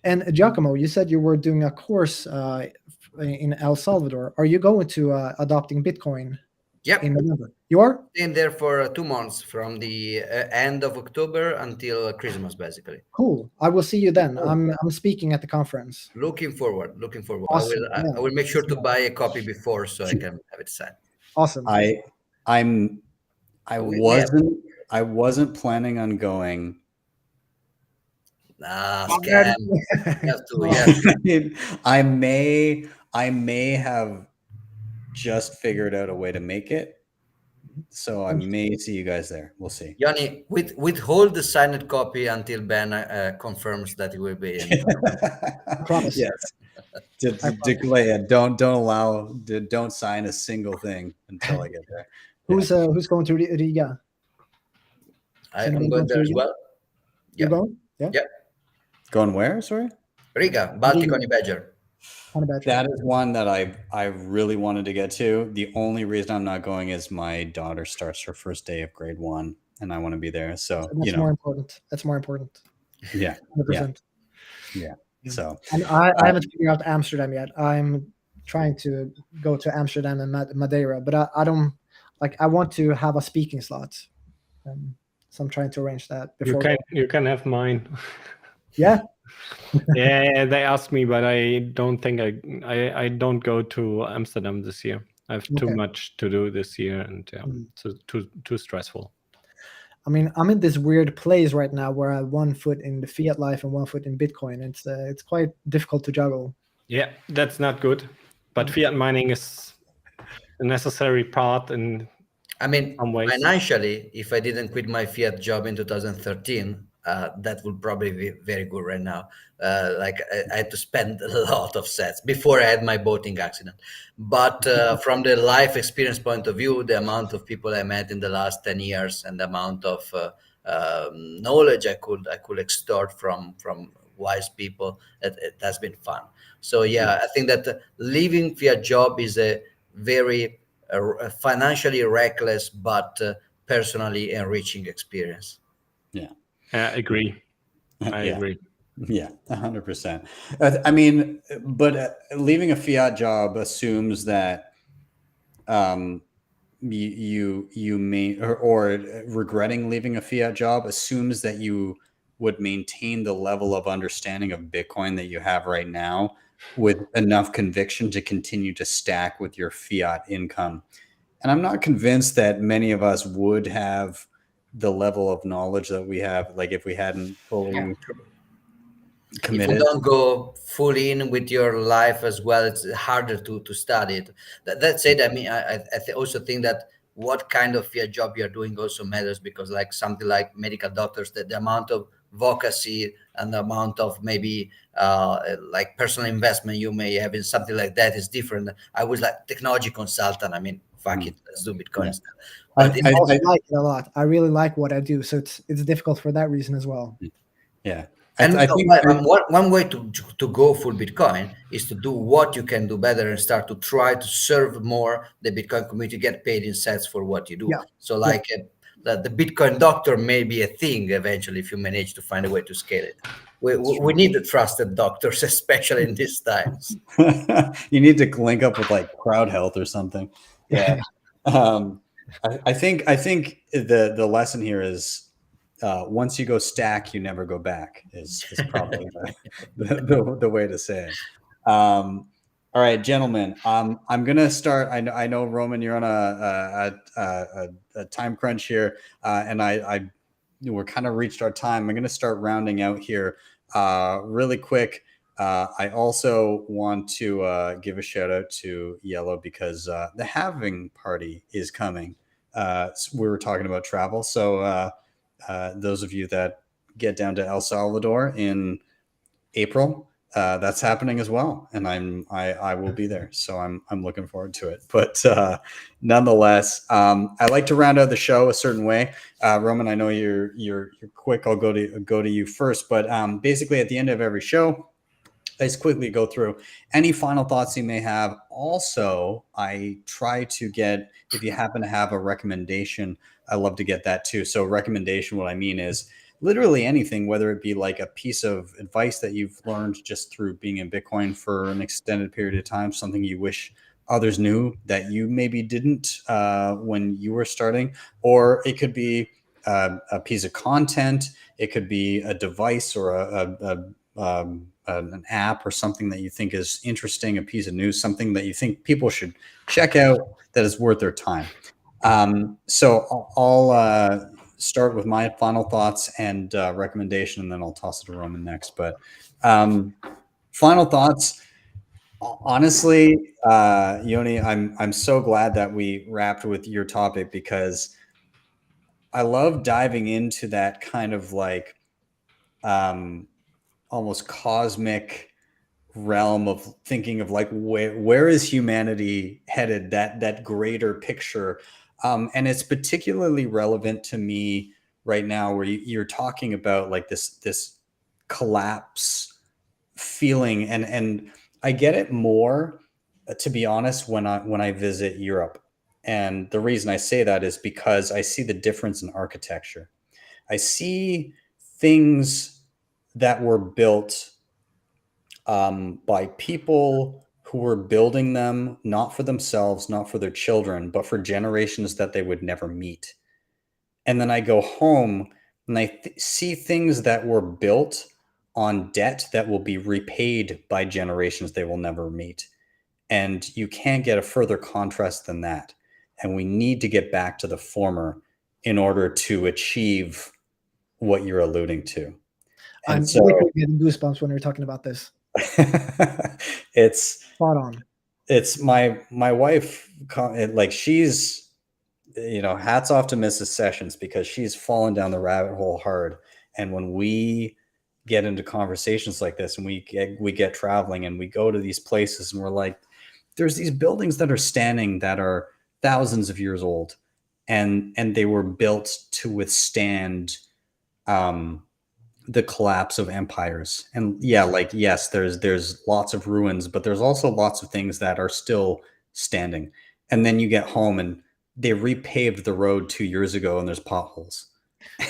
and Giacomo, you said you were doing a course in El Salvador. Are you going to adopting Bitcoin? Yep. In November. You are? In there for 2 months, from the end of October until Christmas, basically. Cool. I will see you then. I'm speaking at the conference. Looking forward. Awesome. I will make sure to buy a copy before so I can have it signed. Awesome. I wasn't planning on going. Scam. I may have just figured out a way to make it, so I may see you guys there. We'll see. Ioni, withhold the signed copy until Ben confirms that he will be in. Promise. Yes. Don't sign a single thing until I get there. Who's going to Riga? I'm going there as well. You're going? Yeah. Going where? Sorry. Riga, Baltic Honey Badger. That is one that I really wanted to get to. The only reason I'm not going is my daughter starts her first day of grade 1, and I want to be there. So that's more important. That's more important. Yeah. 100%. Yeah. So and I haven't figured out Amsterdam yet. I'm trying to go to Amsterdam and Madeira, but I don't like. I want to have a speaking slot, so I'm trying to arrange that before. You can have mine. Yeah. Yeah, they asked me, but I don't think I don't go to Amsterdam this year. I have too Okay. much to do this year, and Mm. so too stressful. I mean, I'm in this weird place right now where I have 1 foot in the fiat life and 1 foot in Bitcoin. It's quite difficult to juggle. Yeah, that's not good. But fiat mining is a necessary part in I mean, some ways. financially, if I didn't quit my fiat job in 2013, that would probably be very good right now. Like I had to spend a lot of sets before I had my boating accident. But from the life experience point of view, the amount of people I met in the last 10 years and the amount of knowledge I could extort from wise people, it has been fun. So yeah, I think that leaving fiat job is a very financially reckless but personally enriching experience. Yeah. Agree. I Yeah. agree. Yeah, 100%. I mean, but leaving a fiat job assumes that you may or regretting leaving a fiat job assumes that you would maintain the level of understanding of Bitcoin that you have right now with enough conviction to continue to stack with your fiat income. And I'm not convinced that many of us would have the level of knowledge that we have, like if we hadn't fully If you committed. don't go full in with your life as well, it's harder to study it. That said, I mean, also think that what kind of fiat job you're doing also matters, because like something like medical doctors, the amount of advocacy and the amount of maybe like personal investment you may have in something like that is different. I was like technology consultant. I mean, fuck it, let's do Bitcoin. Yeah. But I also like it a lot. I really like what I do, so it's difficult for that reason as well. Yeah. And I think one way to go full Bitcoin is to do what you can do better and start to try to serve more the Bitcoin community, get paid in sets for what you do. Yeah. So like the Bitcoin doctor may be a thing eventually if you manage to find a way to scale it. We need the trusted doctors, especially in these times. you need to link up with like Crowd Health or something. Yeah. I think the lesson here is once you go stack, you never go back is probably the way to say it. All right, gentlemen. I'm gonna start. I know Roman, you're on a time crunch here, and we're kind of reached our time. I'm gonna start rounding out here really quick. I also want to give a shout out to Yellow because the halving party is coming. We were talking about travel, so those of you that get down to El Salvador in April, that's happening as well, and I will be there, so I'm looking forward to it. But nonetheless, I like to round out the show a certain way. Roman, I know you're quick. I'll go to you first, but basically at the end of every show, I just quickly go through any final thoughts you may have. Also, I try to get, if you happen to have a recommendation, I love to get that too. So recommendation, what I mean is literally anything, whether it be like a piece of advice that you've learned just through being in Bitcoin for an extended period of time, something you wish others knew that you maybe didn't when you were starting, or it could be a piece of content. It could be a device or an app or something that you think is interesting, a piece of news, something that you think people should check out that is worth their time. So I'll start with my final thoughts and recommendation, and then I'll toss it to Roman next. But final thoughts, honestly, Ioni, I'm so glad that we wrapped with your topic because I love diving into that kind of like almost cosmic realm of thinking of like where is humanity headed, that greater picture, and it's particularly relevant to me right now where you're talking about like this collapse feeling, and I get it more, to be honest, when I visit Europe. And the reason I say that is because I see the difference in architecture. I see things that were built by people who were building them not for themselves, not for their children, but for generations that they would never meet. And then I go home and I see things that were built on debt that will be repaid by generations they will never meet. And you can't get a further contrast than that. And we need to get back to the former in order to achieve what you're alluding to. And I'm so literally getting goosebumps when you're talking about this. it's Spot on. it's my wife, like, she's, hats off to Mrs. Sessions, because she's fallen down the rabbit hole hard. And when we get into conversations like this, and we get traveling and we go to these places, and we're like, there's these buildings that are standing that are thousands of years old, and they were built to withstand the collapse of empires. And yeah, like, yes, there's lots of ruins, but there's also lots of things that are still standing. And then you get home and they repaved the road 2 years ago and there's potholes.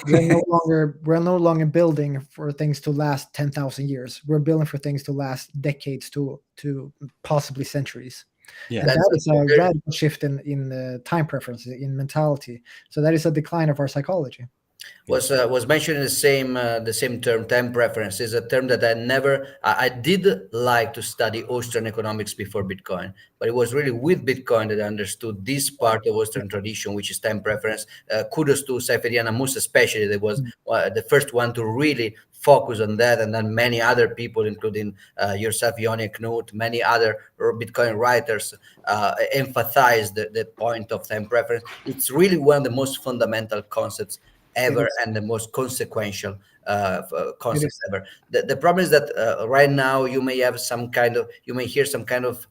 We're no longer building for things to last 10,000 years. We're building for things to last decades to possibly centuries. Yeah, And that is a radical shift in time preferences, in mentality. So that is a decline of our psychology. Was mentioned in the same term. Time preference is a term that I did like to study Austrian economics before Bitcoin, but it was really with Bitcoin that I understood this part of Austrian tradition, which is time preference. Kudos to Seifert Amus, especially, that was the first one to really focus on that, and then many other people, including yourself, Ioni, Knut, many other Bitcoin writers emphasize the point of time preference. It's really one of the most fundamental concepts ever, and the most consequential concepts ever. The problem is that right now you may hear some kind of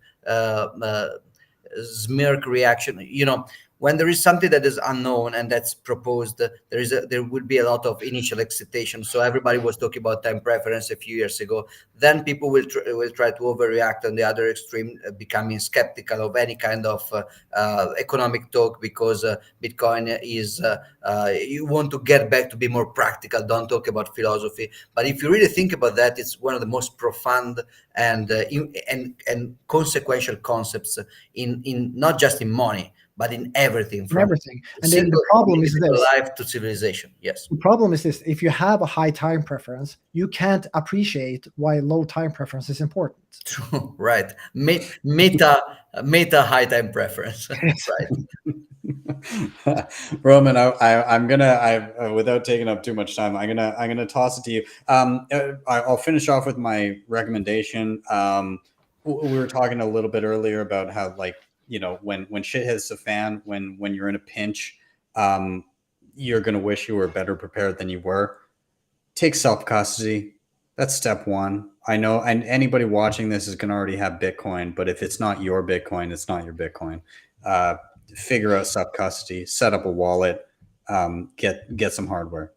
smirk reaction. When there is something that is unknown and that's proposed, there would be a lot of initial excitation. So everybody was talking about time preference a few years ago. Then people will try to overreact on the other extreme, becoming skeptical of any kind of economic talk, because Bitcoin is you want to get back to be more practical. Don't talk about philosophy. But if you really think about that, it's one of the most profound and consequential concepts in not just in money, but in everything. From everything. And then the problem is this: life to civilization. Yes. The problem is this: if you have a high time preference, you can't appreciate why low time preference is important. True. Right. Meta high time preference. Right. Roman, I'm gonna, without taking up too much time, I'm gonna toss it to you. I'll finish off with my recommendation. We were talking a little bit earlier about how, like, when shit hits the fan, when you're in a pinch, you're going to wish you were better prepared than you were. Take self-custody. That's step one. I know, and anybody watching this is going to already have Bitcoin, but if it's not your Bitcoin, it's not your Bitcoin. Figure out self-custody, set up a wallet, get some hardware.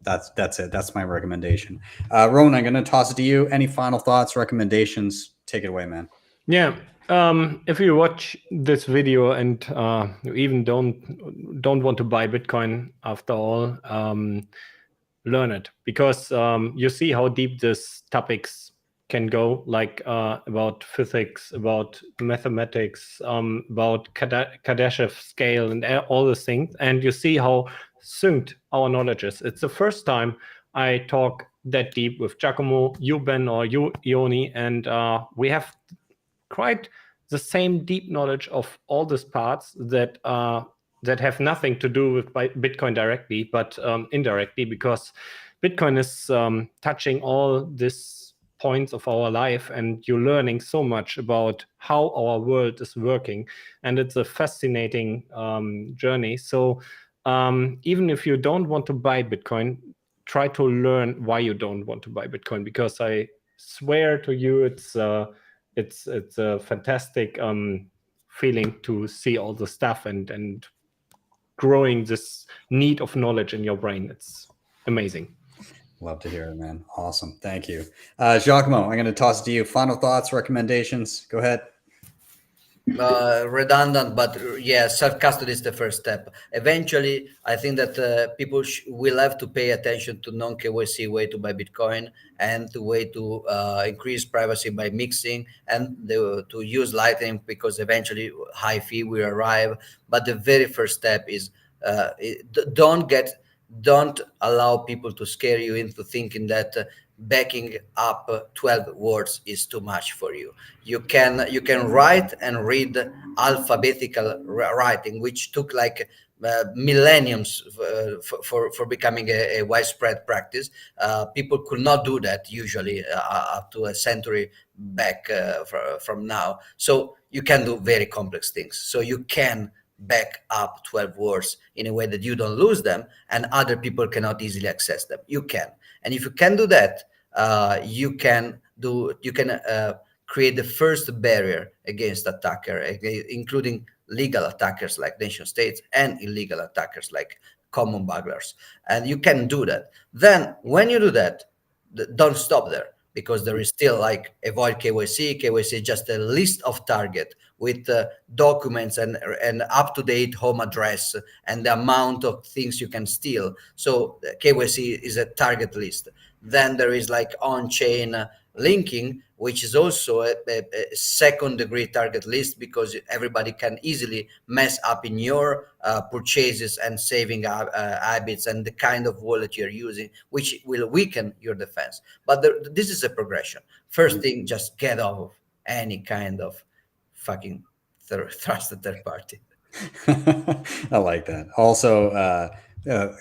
That's it. That's my recommendation. Roman, I'm going to toss it to you. Any final thoughts, recommendations? Take it away, man. Yeah. If you watch this video and you even don't want to buy Bitcoin after all, learn it, because you see how deep these topics can go, like about physics, about mathematics, about Kardashev scale and all these things, and you see how synced our knowledge is. It's the first time I talk that deep with Giacomo, you, Ben, or you, Ioni, and we have quite the same deep knowledge of all these parts that have nothing to do with Bitcoin directly, but indirectly, because Bitcoin is touching all these points of our life, and you're learning so much about how our world is working, and it's a fascinating journey. So even if you don't want to buy Bitcoin, try to learn why you don't want to buy Bitcoin, because I swear to you, it's a fantastic feeling to see all the stuff and growing this need of knowledge in your brain. It's amazing. Love to hear it, man. Awesome. Thank you. Giacomo, I'm going to toss it to you. Final thoughts, recommendations. Go ahead. Redundant, but yeah, self-custody is the first step. Eventually, I think that people will have to pay attention to non-KYC way to buy Bitcoin, and the way to increase privacy by mixing, and to use Lightning, because eventually high fee will arrive. But the very first step is don't allow people to scare you into thinking that backing up 12 words is too much for you. You can write and read alphabetical writing, which took like millenniums for becoming a widespread practice. People could not do that usually up to a century back from now. So you can do very complex things. So you can back up 12 words in a way that you don't lose them and other people cannot easily access them. You can. And if you can do that, you can create the first barrier against attacker, including legal attackers like nation states and illegal attackers like common burglars. And you can do that. Then when you do that, don't stop there, because there is still like avoid KYC. KYC is just a list of target with documents and up-to-date home address and the amount of things you can steal. So KYC is a target list. Then there is like on-chain linking, which is also a second-degree target list, because everybody can easily mess up in your purchases and saving habits and the kind of wallet you're using, which will weaken your defense. But this is a progression. First thing, just get off of any kind of fucking trusted third party. I like that. Also,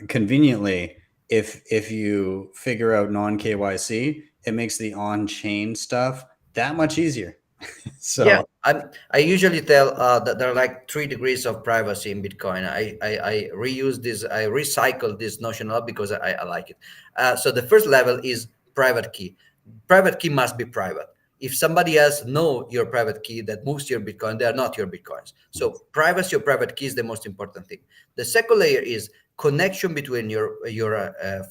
conveniently, if you figure out non-KYC, it makes the on-chain stuff that much easier. So yeah, I usually tell that there are like 3 degrees of privacy in Bitcoin. I reuse this, I recycle this notion up because I like it. So the first level is private key. Private key must be private. If somebody else know your private key that moves your Bitcoin, they are not your Bitcoins. So privacy of private key is the most important thing. The second layer is connection between your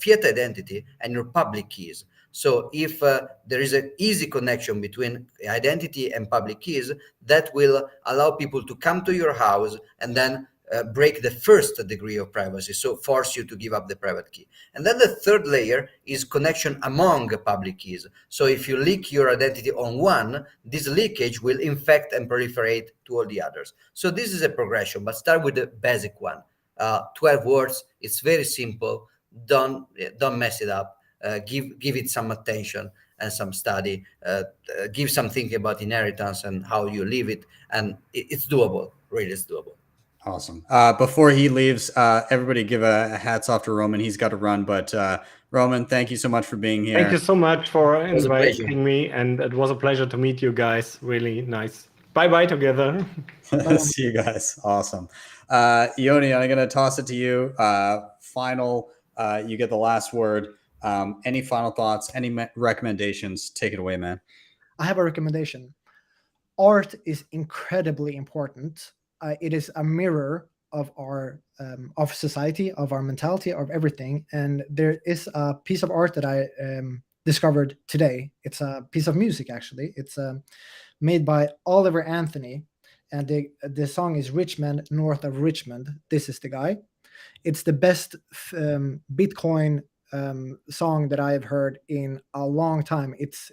fiat identity and your public keys. So if there is an easy connection between identity and public keys, that will allow people to come to your house and then break the first degree of privacy, so force you to give up the private key. And then the third layer is connection among public keys. So if you leak your identity on one, this leakage will infect and proliferate to all the others. So this is a progression, but start with the basic one. 12 words, it's very simple. Don't mess it up. Give it some attention and some study. Give some thinking about inheritance and how you leave it, and it's doable. Really, it's doable. Awesome. Before he leaves, everybody give a hats off to Roman. He's got to run, but Roman, thank you so much for being here. Thank you so much for inviting me, and it was a pleasure to meet you guys. Really nice. Bye-bye together. See you guys. Awesome. Ioni, I'm going to toss it to you. You get the last word. Any final thoughts, any recommendations? Take it away, man. I have a recommendation. Art is incredibly important. It is a mirror of our of society, of our mentality, of everything. And there is a piece of art that I discovered today. It's a piece of music, actually. It's made by Oliver Anthony, and the song is Richmond, North of Richmond. This is the guy. It's the best Bitcoin song that I have heard in a long time. It's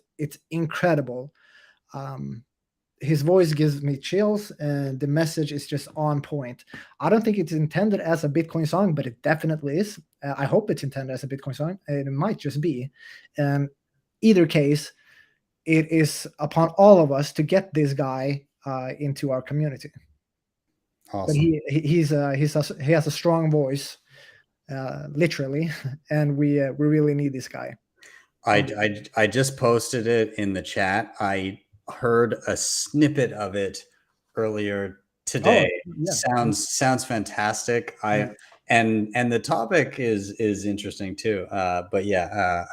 incredible. His voice gives me chills, and the message is just on point. I don't think it's intended as a Bitcoin song, but it definitely is. I hope it's intended as a Bitcoin song. It might just be. Either case, it is upon all of us to get this guy into our community. Awesome. But he has a strong voice, literally, and we really need this guy. I just posted it in the chat. I heard a snippet of it earlier today. Oh, yeah. Sounds fantastic. And the topic is interesting too. But yeah,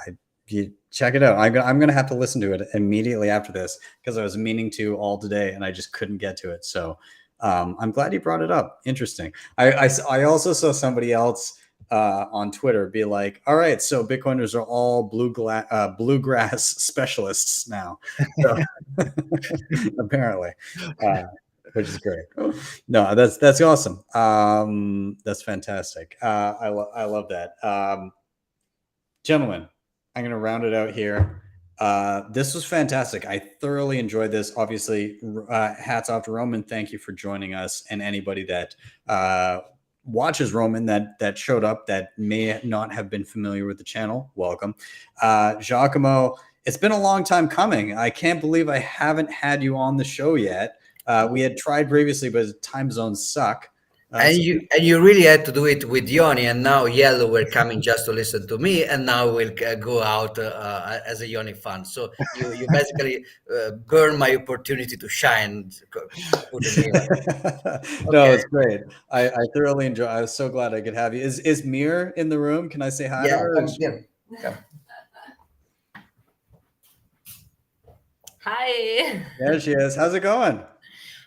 you check it out. I'm gonna have to listen to it immediately after this, because I was meaning to all today and I just couldn't get to it. So I'm glad you brought it up. Interesting. I also saw somebody else on Twitter be like, all right, so Bitcoiners are all bluegrass specialists now. So, apparently, which is great. No, that's awesome. That's fantastic. I love that. Gentlemen, I'm going to round it out here. This was fantastic. I thoroughly enjoyed this. Obviously, hats off to Roman. Thank you for joining us, and anybody that watches Roman that showed up that may not have been familiar with the channel, welcome. Giacomo, it's been a long time coming. I can't believe I haven't had you on the show yet. We had tried previously, but time zones suck. And you really had to do it with Ioni, and now Yellow were coming just to listen to me, and now we'll go out as a Ioni fan. So you basically burn my opportunity to shine. No, it's great. I thoroughly enjoy. I was so glad I could have you. Is Mir in the room? Can I say hi to her? Come. Hi. There she is. How's it going?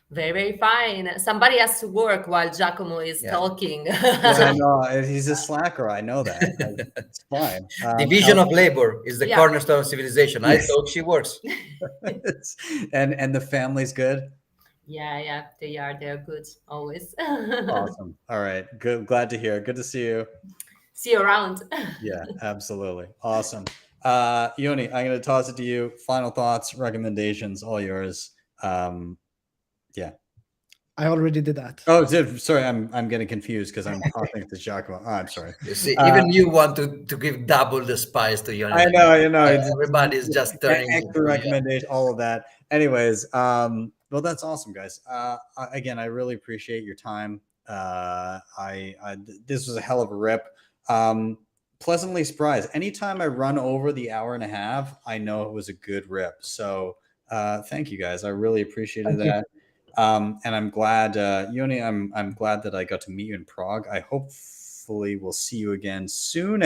Very, very fine. Somebody has to work while Giacomo is talking. I know. He's a slacker. I know that. It's fine. Division of labor is the cornerstone of civilization. I thought she works. and the family's good? Yeah, they're good always. Awesome. All right. Good. Glad to hear. Good to see you. See you around. Yeah, absolutely. Awesome. Ioni, I'm going to toss it to you. Final thoughts, recommendations, all yours. Yeah. I already did that. Oh, sorry. I'm getting confused because I'm talking to Giacomo. Oh, I'm sorry. You see, even you want to give double the spice to Ioni. I know. Everybody's just turning extra recommendation, all of that. Anyways, well, that's awesome, guys. Again, I really appreciate your time. This was a hell of a rip. Pleasantly surprised. Anytime I run over the hour and a half, I know it was a good rip. So thank you guys. I really appreciated that. And I'm glad, Ioni, I'm glad that I got to meet you in Prague. I hopefully will see you again soon.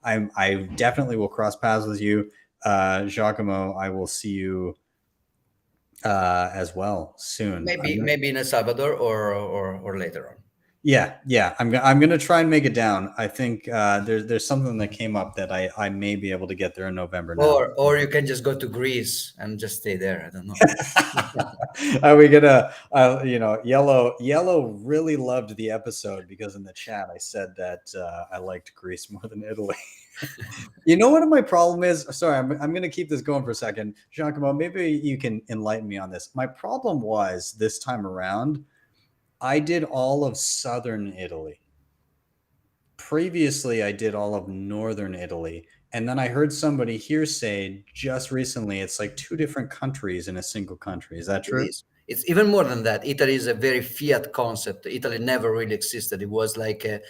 I definitely will cross paths with you. Giacomo, I will see you as well soon. Maybe in El Salvador or later on. Yeah. I'm gonna try and make it down. I think there's something that came up that I may be able to get there in November now. Or you can just go to Greece and just stay there. I don't know. Are we gonna? Yellow really loved the episode because in the chat I said that I liked Greece more than Italy. You know what my problem is? Sorry, I'm going to keep this going for a second. Giacomo, maybe you can enlighten me on this. My problem was this time around, I did all of southern Italy. Previously, I did all of northern Italy. And then I heard somebody here say just recently, it's like two different countries in a single country. Is that true? It's even more than that. Italy is a very fiat concept. Italy never really existed. It was like a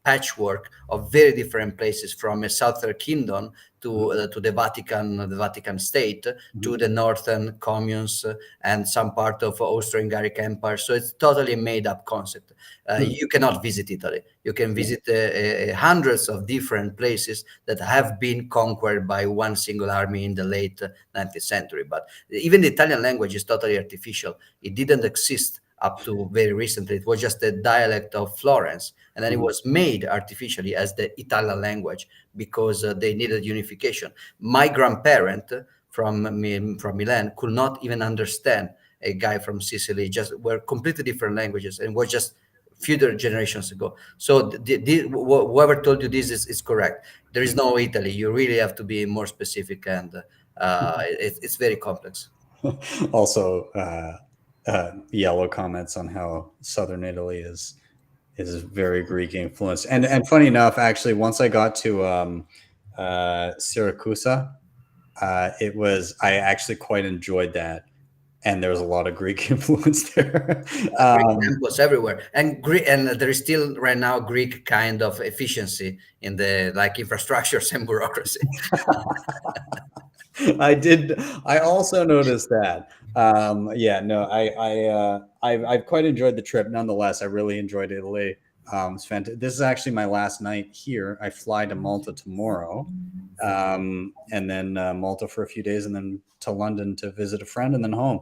patchwork of very different places, from a southern kingdom to the Vatican state, to the northern communes and some part of Austro-Hungaric Empire. So it's totally made up concept. You cannot visit Italy. You can visit hundreds of different places that have been conquered by one single army in the late 19th century. But even the Italian language is totally artificial. It didn't exist up to very recently. It was just a dialect of Florence, and then it was made artificially as the Italian language because they needed unification. My grandparent from Milan could not even understand a guy from Sicily. Just were completely different languages, and was just few generations ago. So whoever told you this is correct. There is no Italy. You really have to be more specific, and it's very complex. Also, Yellow comments on how southern Italy is very Greek influenced, and funny enough, actually, once I got to Syracuse, I actually quite enjoyed that, and there was a lot of Greek influence there. Temples everywhere, and there is still right now Greek kind of efficiency in the infrastructures and bureaucracy. I also noticed that. I've quite enjoyed the trip. Nonetheless, I really enjoyed Italy. It's fantastic. This is actually my last night here. I fly to Malta tomorrow, and then Malta for a few days, and then to London to visit a friend, and then home.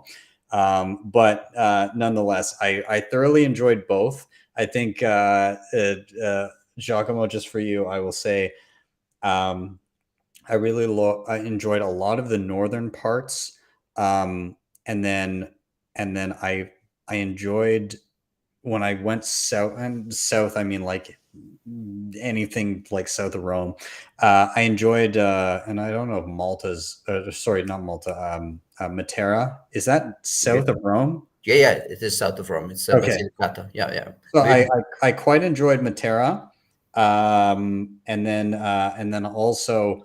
But nonetheless, I thoroughly enjoyed both. I think Giacomo, just for you, I will say, I really I enjoyed a lot of the northern parts, and then I enjoyed when I went south, and south I mean like anything like south of Rome. I enjoyed, and I don't know if sorry, not Malta, Matera. Is that south of Rome? Yeah, it is south of Rome. It's Okay. Basilicata. Yeah. So I quite enjoyed Matera, and then also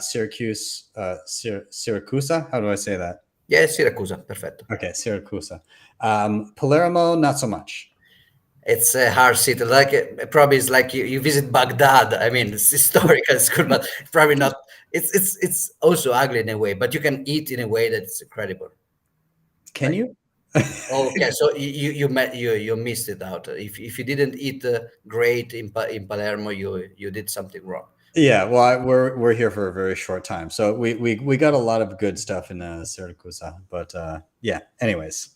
Syracuse, Syracusa. How do I say that? Yeah, Siracusa, perfetto. Okay, Syracusa. Palermo, not so much. It's a hard city. Like probably it's like you visit Baghdad. I mean, it's historical, it's good, but probably not. It's also ugly in a way, but you can eat in a way that's incredible. Can you? Okay, so you missed it out. If you didn't eat great in Palermo, you did something wrong. Yeah, well, we're here for a very short time, so we got a lot of good stuff in Syracuse, but yeah. Anyways,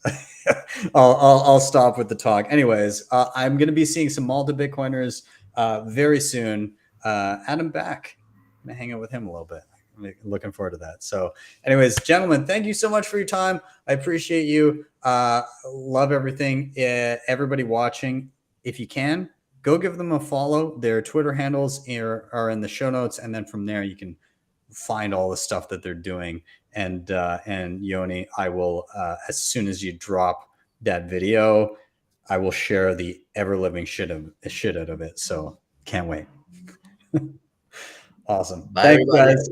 I'll stop with the talk. Anyways, I'm going to be seeing some Malta Bitcoiners very soon. Adam back, I'm gonna hang out with him a little bit. I'm looking forward to that. So, anyways, gentlemen, thank you so much for your time. I appreciate you. Love everything. Everybody watching, if you can, go give them a follow. Their Twitter handles are in the show notes, and then from there you can find all the stuff that they're doing. And Ioni, I will as soon as you drop that video, I will share the ever living shit out of it. So can't wait. Awesome. Bye, Thanks, everybody. guys.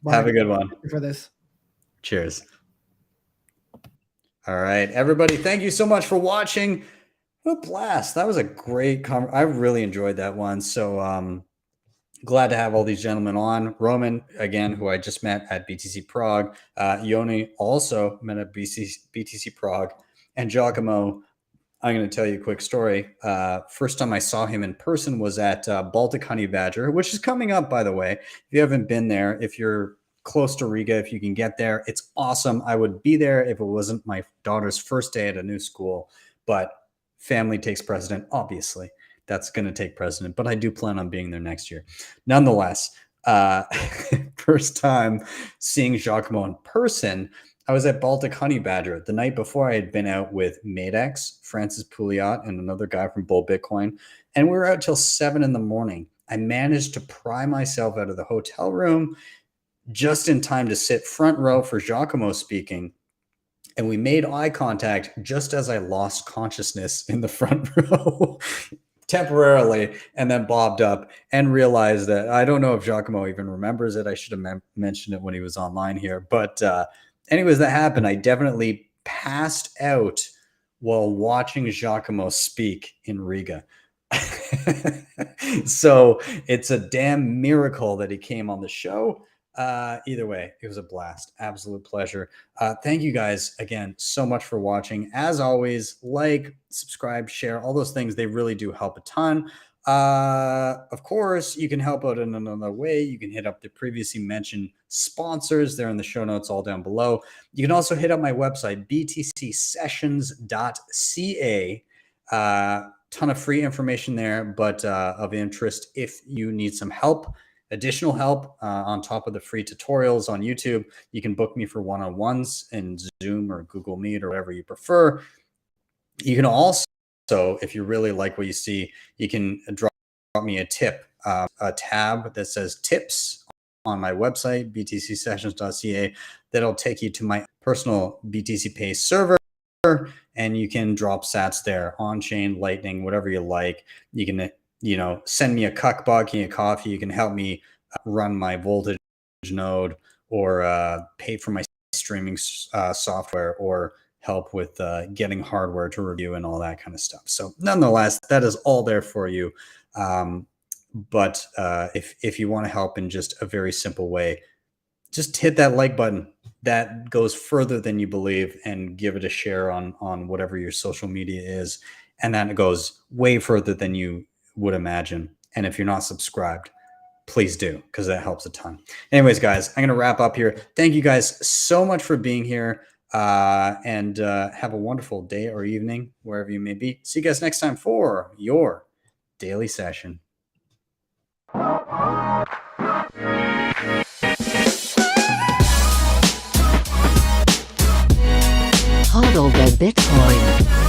Bye. Have a good one. Thank you for this. Cheers. All right, everybody. Thank you so much for watching. What a blast. That was a great I really enjoyed that one. So glad to have all these gentlemen on. Roman, again, who I just met at BTC Prague. Ioni also met at BTC Prague. And Giacomo, I'm going to tell you a quick story. First time I saw him in person was at Baltic Honey Badger, which is coming up, by the way. If you haven't been there, if you're close to Riga, if you can get there, it's awesome. I would be there if it wasn't my daughter's first day at a new school, but family takes precedent. Obviously, that's going to take precedent, but I do plan on being there next year. Nonetheless, first time seeing Giacomo in person, I was at Baltic Honey Badger the night before. I had been out with Madex, Francis Pouliot, and another guy from Bull Bitcoin, and we were out till 7 a.m. I managed to pry myself out of the hotel room just in time to sit front row for Giacomo speaking. And we made eye contact just as I lost consciousness in the front row temporarily, and then bobbed up and realized that I don't know if Giacomo even remembers it. I should have mentioned it when he was online here. But anyways, that happened. I definitely passed out while watching Giacomo speak in Riga. So it's a damn miracle that he came on the show. Either way, it was a blast. Absolute pleasure. Thank you guys again so much for watching. As always, like, subscribe, share, all those things. They really do help a ton. Of course, you can help out in another way. You can hit up the previously mentioned sponsors. They're in the show notes all down below. You can also hit up my website, btcsessions.ca. Ton of free information there, but of interest if you need some help. Additional help on top of the free tutorials on YouTube. You can book me for one-on-ones in Zoom or Google Meet or whatever you prefer. You can also, if you really like what you see, you can drop me a tip, a tab that says tips on my website, btcsessions.ca. That'll take you to my personal BTC Pay server, and you can drop sats there, on-chain, Lightning, whatever you like. You can send me a cuck buck, a coffee. You can help me run my voltage node, or pay for my streaming software, or help with getting hardware to review and all that kind of stuff. So nonetheless, that is all there for you. But if you want to help in just a very simple way, just hit that like button. That goes further than you believe, and give it a share on whatever your social media is. And that goes way further than you would imagine. And if you're not subscribed, please do, because that helps a ton. Anyways, guys, I'm going to wrap up here. Thank you guys so much for being here, and have a wonderful day or evening, wherever you may be. See you guys next time for your daily session. Hodl the Bitcoin.